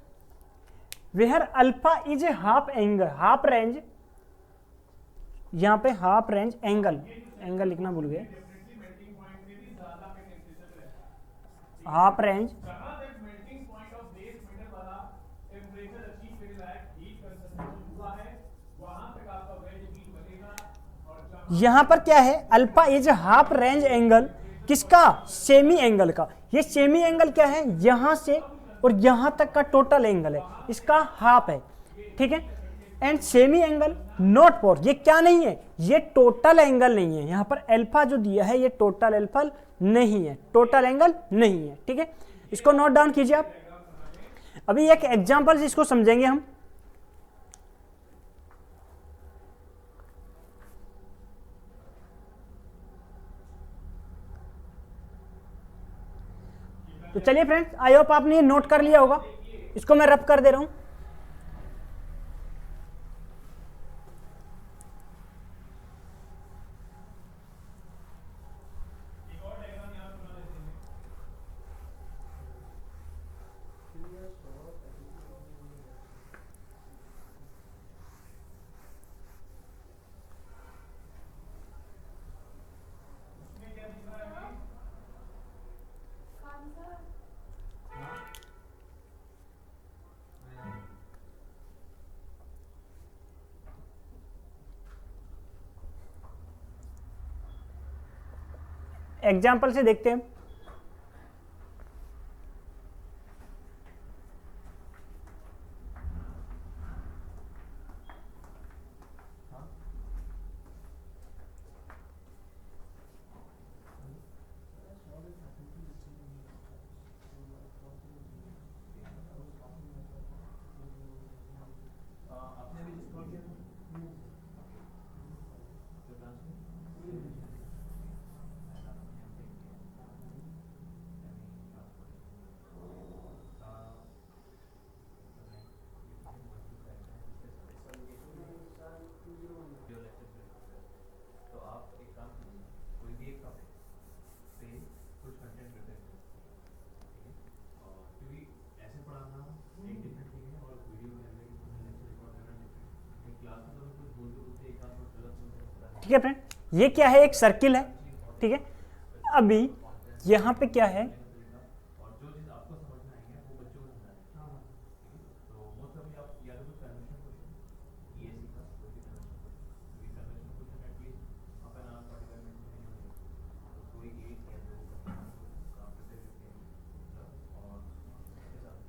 where alpha is a half angle, half range, यहां पे हाफ रेंज एंगल, एंगल लिखना भूल गए, हाफ रेंज यहां पर क्या है, alpha is half range angle, किसका, सेमी एंगल का। ये सेमी एंगल क्या है, यहां से और यहां तक का टोटल एंगल है, इसका हाफ है, ठीक है। And semi angle not for, ये क्या नहीं है, ये टोटल एंगल नहीं है, यहां पर अल्फा जो दिया है ये टोटल अल्फा नहीं है, टोटल एंगल नहीं है, ठीक है। इसको नोट डाउन कीजिए आप। अभी एक एग्जांपल से इसको समझेंगे हम। तो चलिए फ्रेंड्स, आई होप आपने ये नोट कर लिया होगा, इसको मैं रब कर दे रहा हूं। एग्जाम्पल से देखते हैं। ठीक है फ्रेंड, ये क्या है, एक सर्किल है, ठीक है। अभी यहां पे क्या है,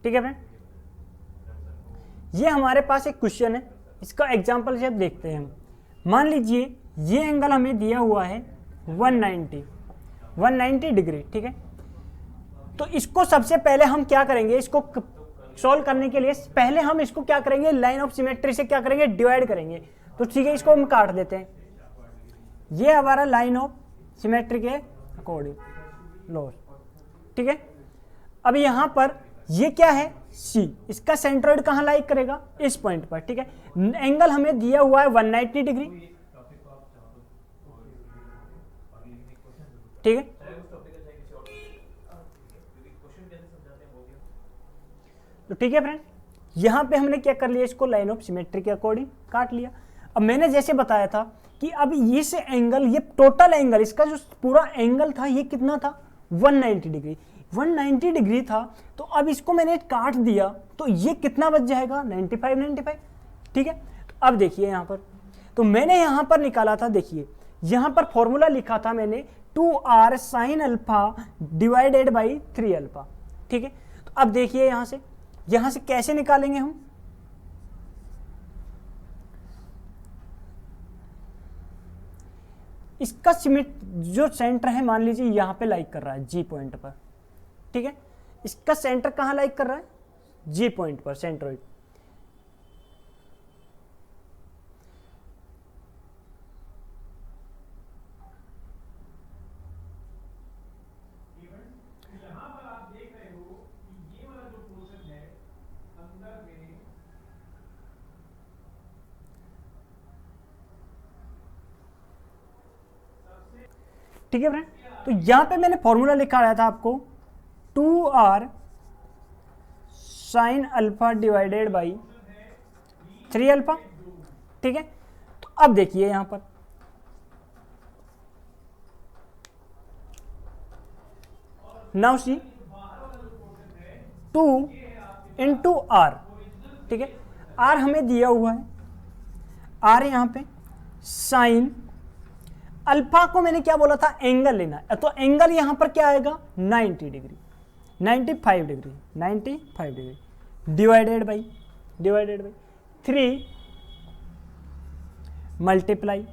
ठीक है फ्रेंड, ये हमारे पास एक क्वेश्चन है, इसका एग्जांपल जब देखते हैं हम। मान लीजिए ये एंगल हमें दिया हुआ है 190 डिग्री, ठीक है। तो इसको सबसे पहले हम क्या करेंगे, इसको सॉल्व करने के लिए पहले हम इसको क्या करेंगे, लाइन ऑफ सिमेट्री से क्या करेंगे, डिवाइड करेंगे। तो ठीक है, इसको हम काट देते हैं, ये हमारा लाइन ऑफ सिमेट्री के अकॉर्डिंग लॉस, ठीक है। अब यहां पर ये क्या है, C, इसका सेंट्रोइड कहां लाई करेगा, इस पॉइंट पर, ठीक है। एंगल हमें दिया हुआ है 190 डिग्री, ठीक है। तो ठीक है फ्रेंड, यहां पे हमने क्या कर लिया, इसको लाइन ऑफ सिमेट्री के अकॉर्डिंग काट लिया। अब मैंने जैसे बताया था कि अब इस एंगल, ये टोटल एंगल, इसका जो पूरा एंगल था ये कितना था, 190 डिग्री, 190 डिग्री था। तो अब इसको मैंने काट दिया तो ये कितना बच जाएगा, 95, ठीक है। अब देखिए यहां पर, तो मैंने यहां पर निकाला था, देखिए यहां पर फॉर्मूला लिखा था मैंने 2r sin alpha divided by 3 alpha, ठीक है। तो अब देखिए यहां से यहां से कैसे निकालेंगे हम? इसका सिमेट जो सेंटर है मान लीजिए यहां पे लाइक कर रहा है जी पॉइंट पर, ठीक है। इसका सेंटर कहां लाइक कर रहा है? जी पॉइंट पर सेंट्रोइड। यहाँ पर आप देख रहे हो कि ये वाला जो पोर्शन है अंदर में ठीक है फ्रेंड, तो यहां पे मैंने फॉर्मूला लिखा आया था आपको 2r sine alpha divided by 3 alpha, ठीक है। तो अब देखिए यहां पर नाउ सी 2 इंटू आर, ठीक है। आर हमें दिया हुआ है, आर यहां पे साइन अल्फा को मैंने क्या बोला था? एंगल लेना है, तो एंगल यहां पर क्या आएगा? 90 degree, 95 degree, 95 degree divided by 3 multiply,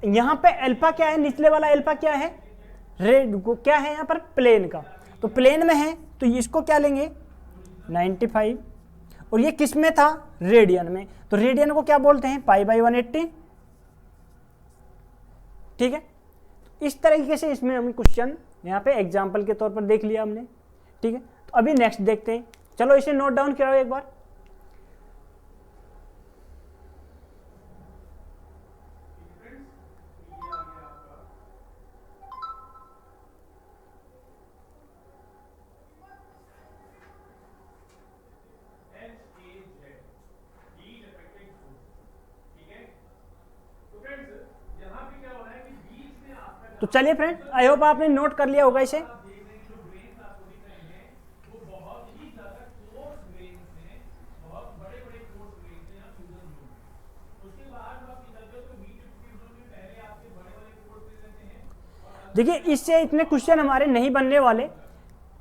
यहां पे अल्फा क्या है? निचले वाला अल्फा क्या है? रेड को क्या है यहां पर? प्लेन का, तो प्लेन में है तो इसको क्या लेंगे? 95, और ये किस में था? रेडियन में, तो रेडियन को क्या बोलते हैं? π/180, ठीक है। इस तरीके से इसमें हम क्वेश्चन यहाँ पे एग्जाम्पल के तौर पर देख लिया हमने, ठीक है। तो अभी नेक्स्ट देखते हैं, चलो इसे नोट डाउन कराओ एक बार। तो चलिए फ्रेंड, आई होप आपने नोट कर लिया होगा इसे। देखिए इससे इतने क्वेश्चन हमारे नहीं बनने वाले,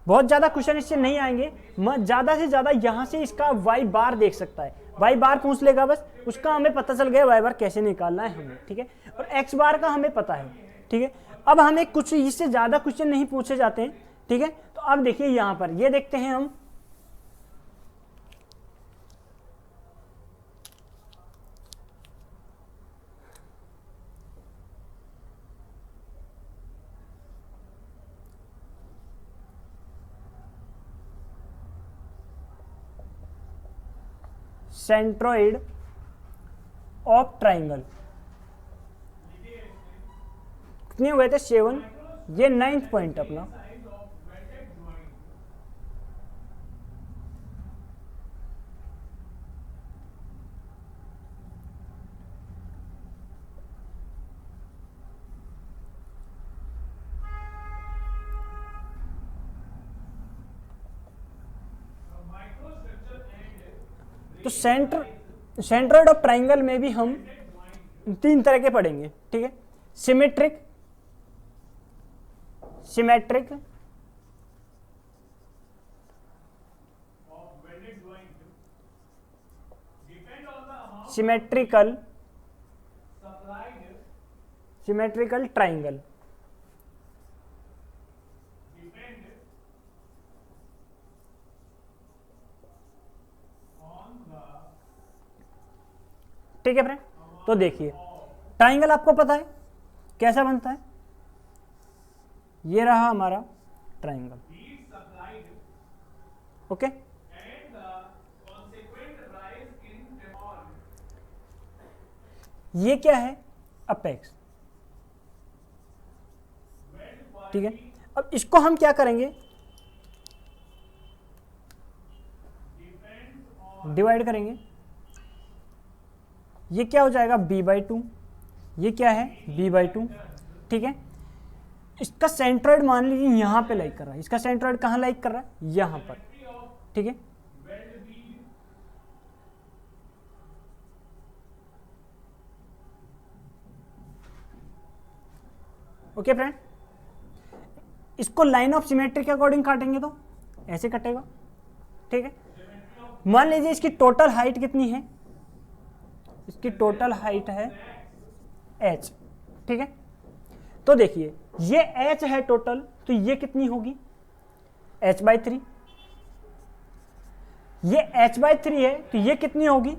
बहुत ज़्यादा क्वेश्चन इससे नहीं आएंगे। ज़्यादा से ज़्यादा यहाँ से इसका वाई बार देख सकता है, वाई बार पूछ लेगा बस, उसका हमें पता चल गया वाई बार कैसे निकालना है हमें, ठीक है। और एक्स बार का हमें पता है, ठीक है। अब हमें कुछ इससे ज़्यादा क्वेश्चन नहीं पूछे जाते हैं, ठीक है। तो अब देखिए यहाँ पर ये देखते हैं हम, सेंट्रोइड ऑफ ट्राइंगल कितने हुए थे? 7, ये 9th पॉइंट अपना। तो सेंट्रोइड ऑफ ट्राइंगल में भी हम 3 तरह के पढ़ेंगे, ठीक है। सिमेट्रिक, सिमेट्रिकल ट्राइंगल, ठीक है फ्रेंड। तो देखिए ट्राइंगल आपको पता है कैसा बनता है, ये रहा हमारा ट्राइंगल, ओके। ये क्या है? अपेक्स, ठीक है। अब इसको हम क्या करेंगे? डिवाइड करेंगे, ये क्या हो जाएगा? b/2, ये क्या है? b/2, ठीक है। इसका सेंट्रोइड मान लीजिए यहाँ पे लाइक कर रहा है, इसका सेंट्रोइड कहाँ लाइक कर रहा है? यहाँ पर, ठीक है। ओके फ्रेंड, इसको लाइन ऑफ सिमेट्री के अकॉर्डिंग काटेंगे तो ऐसे कटेगा, ठीक है। मान लीजिए इसकी टोटल हाइट कितनी है, इसकी टोटल हाइट है h, ठीक है। तो देखिए ये h है टोटल, तो ये कितनी होगी h/3, ये h/3 है तो ये कितनी होगी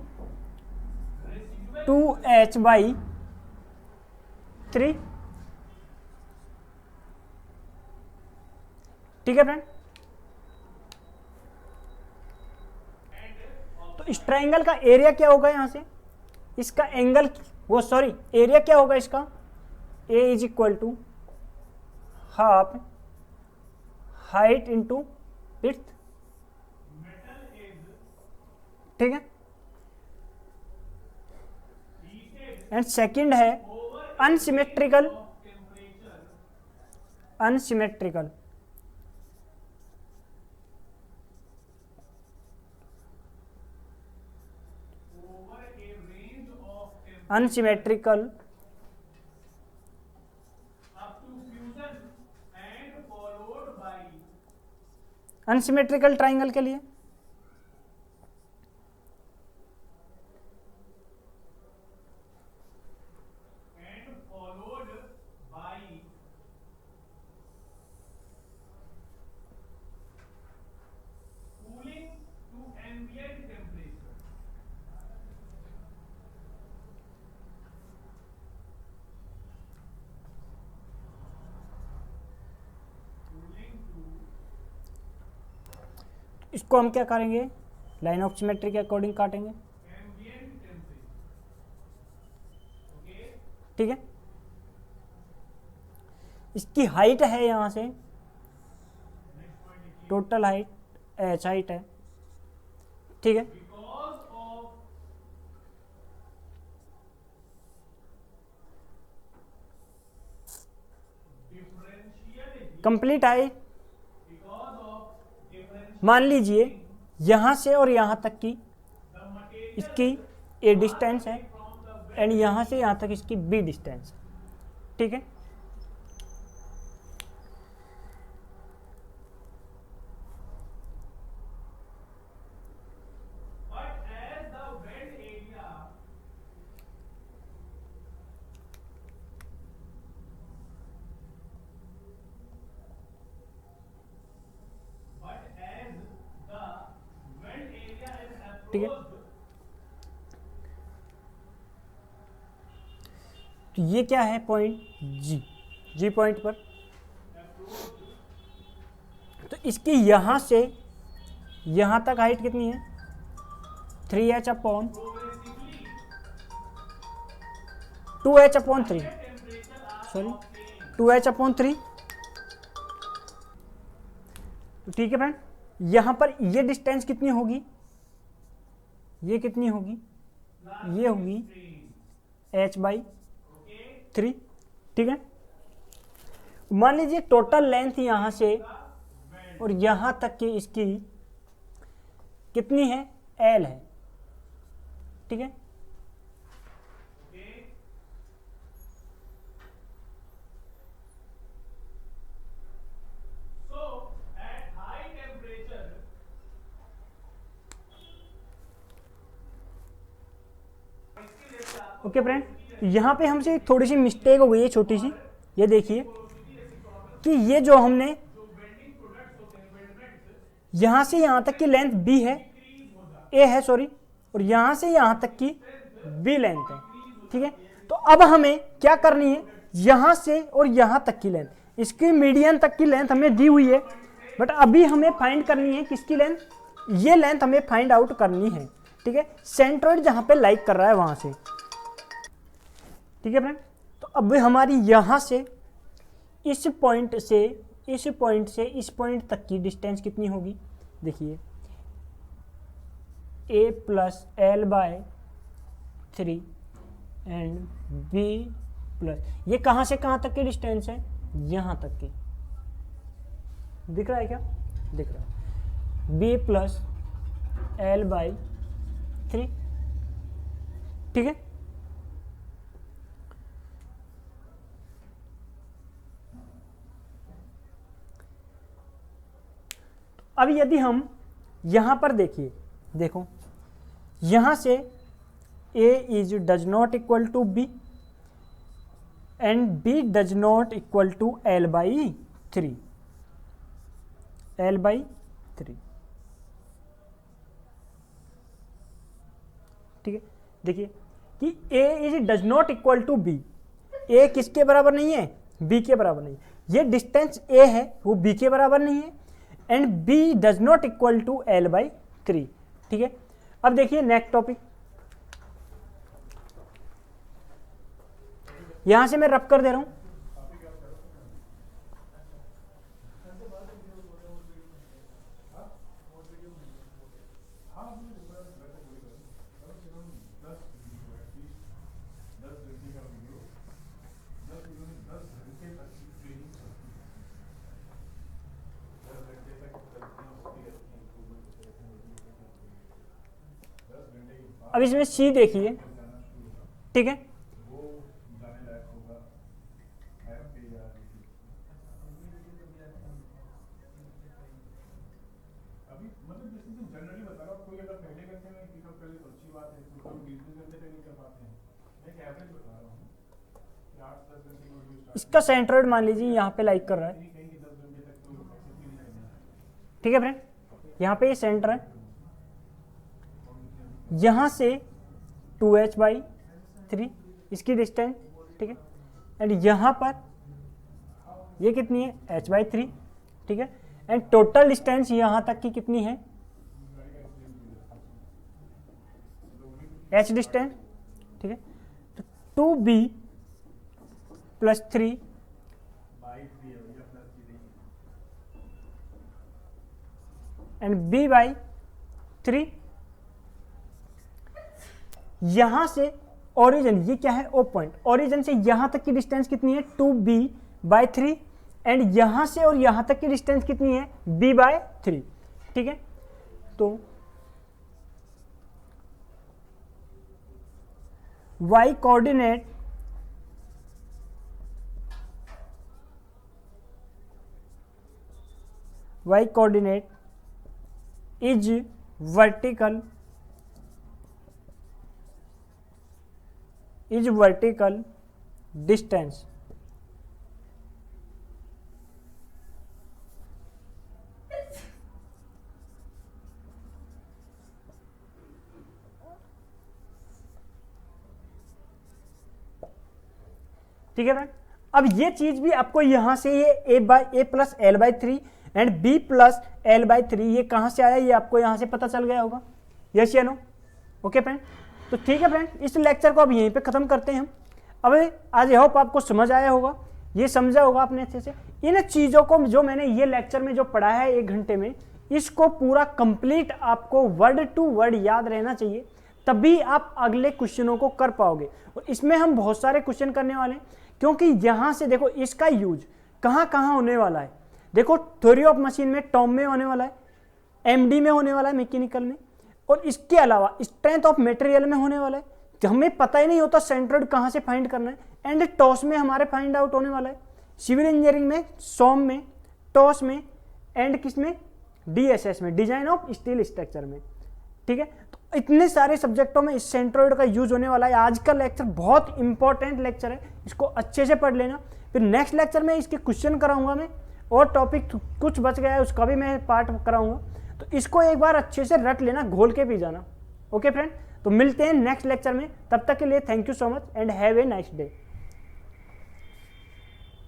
2h/3, ठीक है फ्रेंड। तो इस ट्राइंगल का एरिया क्या होगा यहां से, इसका एंगल वो सॉरी एरिया क्या होगा इसका, A is equal to half height into width, ठीक है। एंड सेकंड है unsymmetrical, unsymmetrical unsymmetrical unsymmetrical triangle के लिए इसको हम क्या करेंगे, लाइन ऑफ सिमेट्री के अकॉर्डिंग काटेंगे, ठीक है। इसकी हाइट है यहां से, टोटल हाइट h हाइट है, ठीक है। कंप्लीट हाइट मान लीजिए यहां से और यहां तक की इसकी a डिस्टेंस है एंड यहां से यहां तक इसकी b डिस्टेंस है, ठीक है। ठीक है, तो ये क्या है पॉइंट जी पॉइंट पर, तो इसकी यहां से यहां तक हाइट कितनी है 2h/3 सॉरी 2h/3, तो ठीक है फ्रेंड। यहां पर ये डिस्टेंस कितनी होगी, ये कितनी होगी, ये होगी h/3, ठीक है। मान लीजिए टोटल लेंथ यहां से और यहां तक की इसकी कितनी है l है, ठीक है। ओके फ्रेंड, यहाँ पे हमसे थोड़ी सी मिस्टेक हो गई है छोटी सी, ये देखिए कि ये जो हमने यहाँ से यहाँ तक की लेंथ b है, a है सॉरी, और यहाँ से यहाँ तक की b लेंथ है, ठीक है। तो अब हमें क्या करनी है, यहाँ से और यहाँ तक की लेंथ, इसकी मीडियन तक की लेंथ हमें दी हुई है, बट अभी हमें फाइंड करनी है किसकी लेंथ, ये लेंथ हमें फाइंड आउट करनी है, ठीक है। सेंट्रोइड जहाँ पे लाइक कर रहा है वहाँ से, ठीक है फ्रेंड। तो अब हमारी यहाँ से इस पॉइंट से इस पॉइंट तक की डिस्टेंस कितनी होगी, देखिए a plus l/3 and b plus, ये कहाँ से कहाँ तक की डिस्टेंस है, यहाँ तक की, दिख रहा है क्या, दिख रहा है, b प्लस l/3, ठीक है। अब यदि हम यहां पर देखिए देखो यहां से a is does not equal to b and b does not equal to l by 3, l by 3। ठीक है, देखिए कि a is does not equal to b, a किसके बराबर नहीं है, b के बराबर नहीं है। ये डिस्टेंस a है वो b के बराबर नहीं है and b does not equal to l by 3। ठीक है, अब देखिए नेक्स्ट टॉपिक, यहां से मैं रब कर दे रहा हूं। अब इसमें सी देखिए, ठीक है, इसका सेंट्रोइड मान लीजिए यहाँ पे लाइक कर रहा है। ठीक है फ्रेंड, यहाँ पे ये सेंटर है, यहाँ से 2h बाई 3 इसकी डिस्टेंस। ठीक है, एंड यहाँ पर ये कितनी है, h बाई 3। ठीक है, एंड टोटल डिस्टेंस यहाँ तक की कितनी है, h डिस्टेंस। ठीक है, तो 2b plus 3 and b by 3। यहां से ओरिजिन, ये क्या है, ओ पॉइंट, ओरिजिन से यहां तक की डिस्टेंस कितनी है, 2b बाई 3 एंड यहां से और यहां तक की डिस्टेंस कितनी है, b बाय 3। ठीक है, तो y coordinate is vertical distance. ठीक है फ्रेंड, अब ये चीज भी आपको यहां से ये a plus l by 3 and b plus l by 3 ये कहां से आया, ये आपको यहां से पता चल गया होगा। यस या नो? ओके फ्रेंड, तो ठीक है फ्रेंड, इस लेक्चर को अब यहीं पे खत्म करते हैं हम। अब आज आई होप आपको समझ आया होगा, ये समझा होगा आपने अच्छे से। इन चीजों को जो मैंने ये लेक्चर में जो पढ़ाया है 1 घंटे में, इसको पूरा कंप्लीट आपको वर्ड टू वर्ड याद रहना चाहिए, तभी आप अगले क्वेश्चनों को कर पाओगे। और इसमें हम बहुत सारे क्वेश्चन करने वाले हैं, क्योंकि यहां से देखो इसका यूज कहां कहां होने वाला है। देखो थ्योरी ऑफ मशीन में, टॉम में होने वाला है, एमडी में होने वाला है, मैकेनिकल में, और इसके अलावा स्ट्रेंथ ऑफ मटेरियल में होने वाला है। हमें पता ही नहीं होता सेंट्रोइड कहां से फाइंड करना है, एंड टॉस में हमारे फाइंड आउट होने वाला है, सिविल इंजीनियरिंग में, सोम में, टॉस में, एंड किस में, डीएसएस में, डिजाइन ऑफ स्टील स्ट्रक्चर में। ठीक है, तो इतने सारे सब्जेक्टों में इस सेंट्रोइड का यूज होने वाला है। आज का लेक्चर बहुत इंपॉर्टेंट लेक्चर है, इसको अच्छे से पढ़ लेना। फिर नेक्स्ट लेक्चर में इसके क्वेश्चन कराऊंगा मैं, और टॉपिक कुछ बच गया है उसका भी मैं पार्ट कराऊंगा, तो इसको एक बार अच्छे से रट लेना, घोल के पी जाना। ओके फ्रेंड, तो मिलते हैं नेक्स्ट लेक्चर में, तब तक के लिए thank you so much and have a nice day.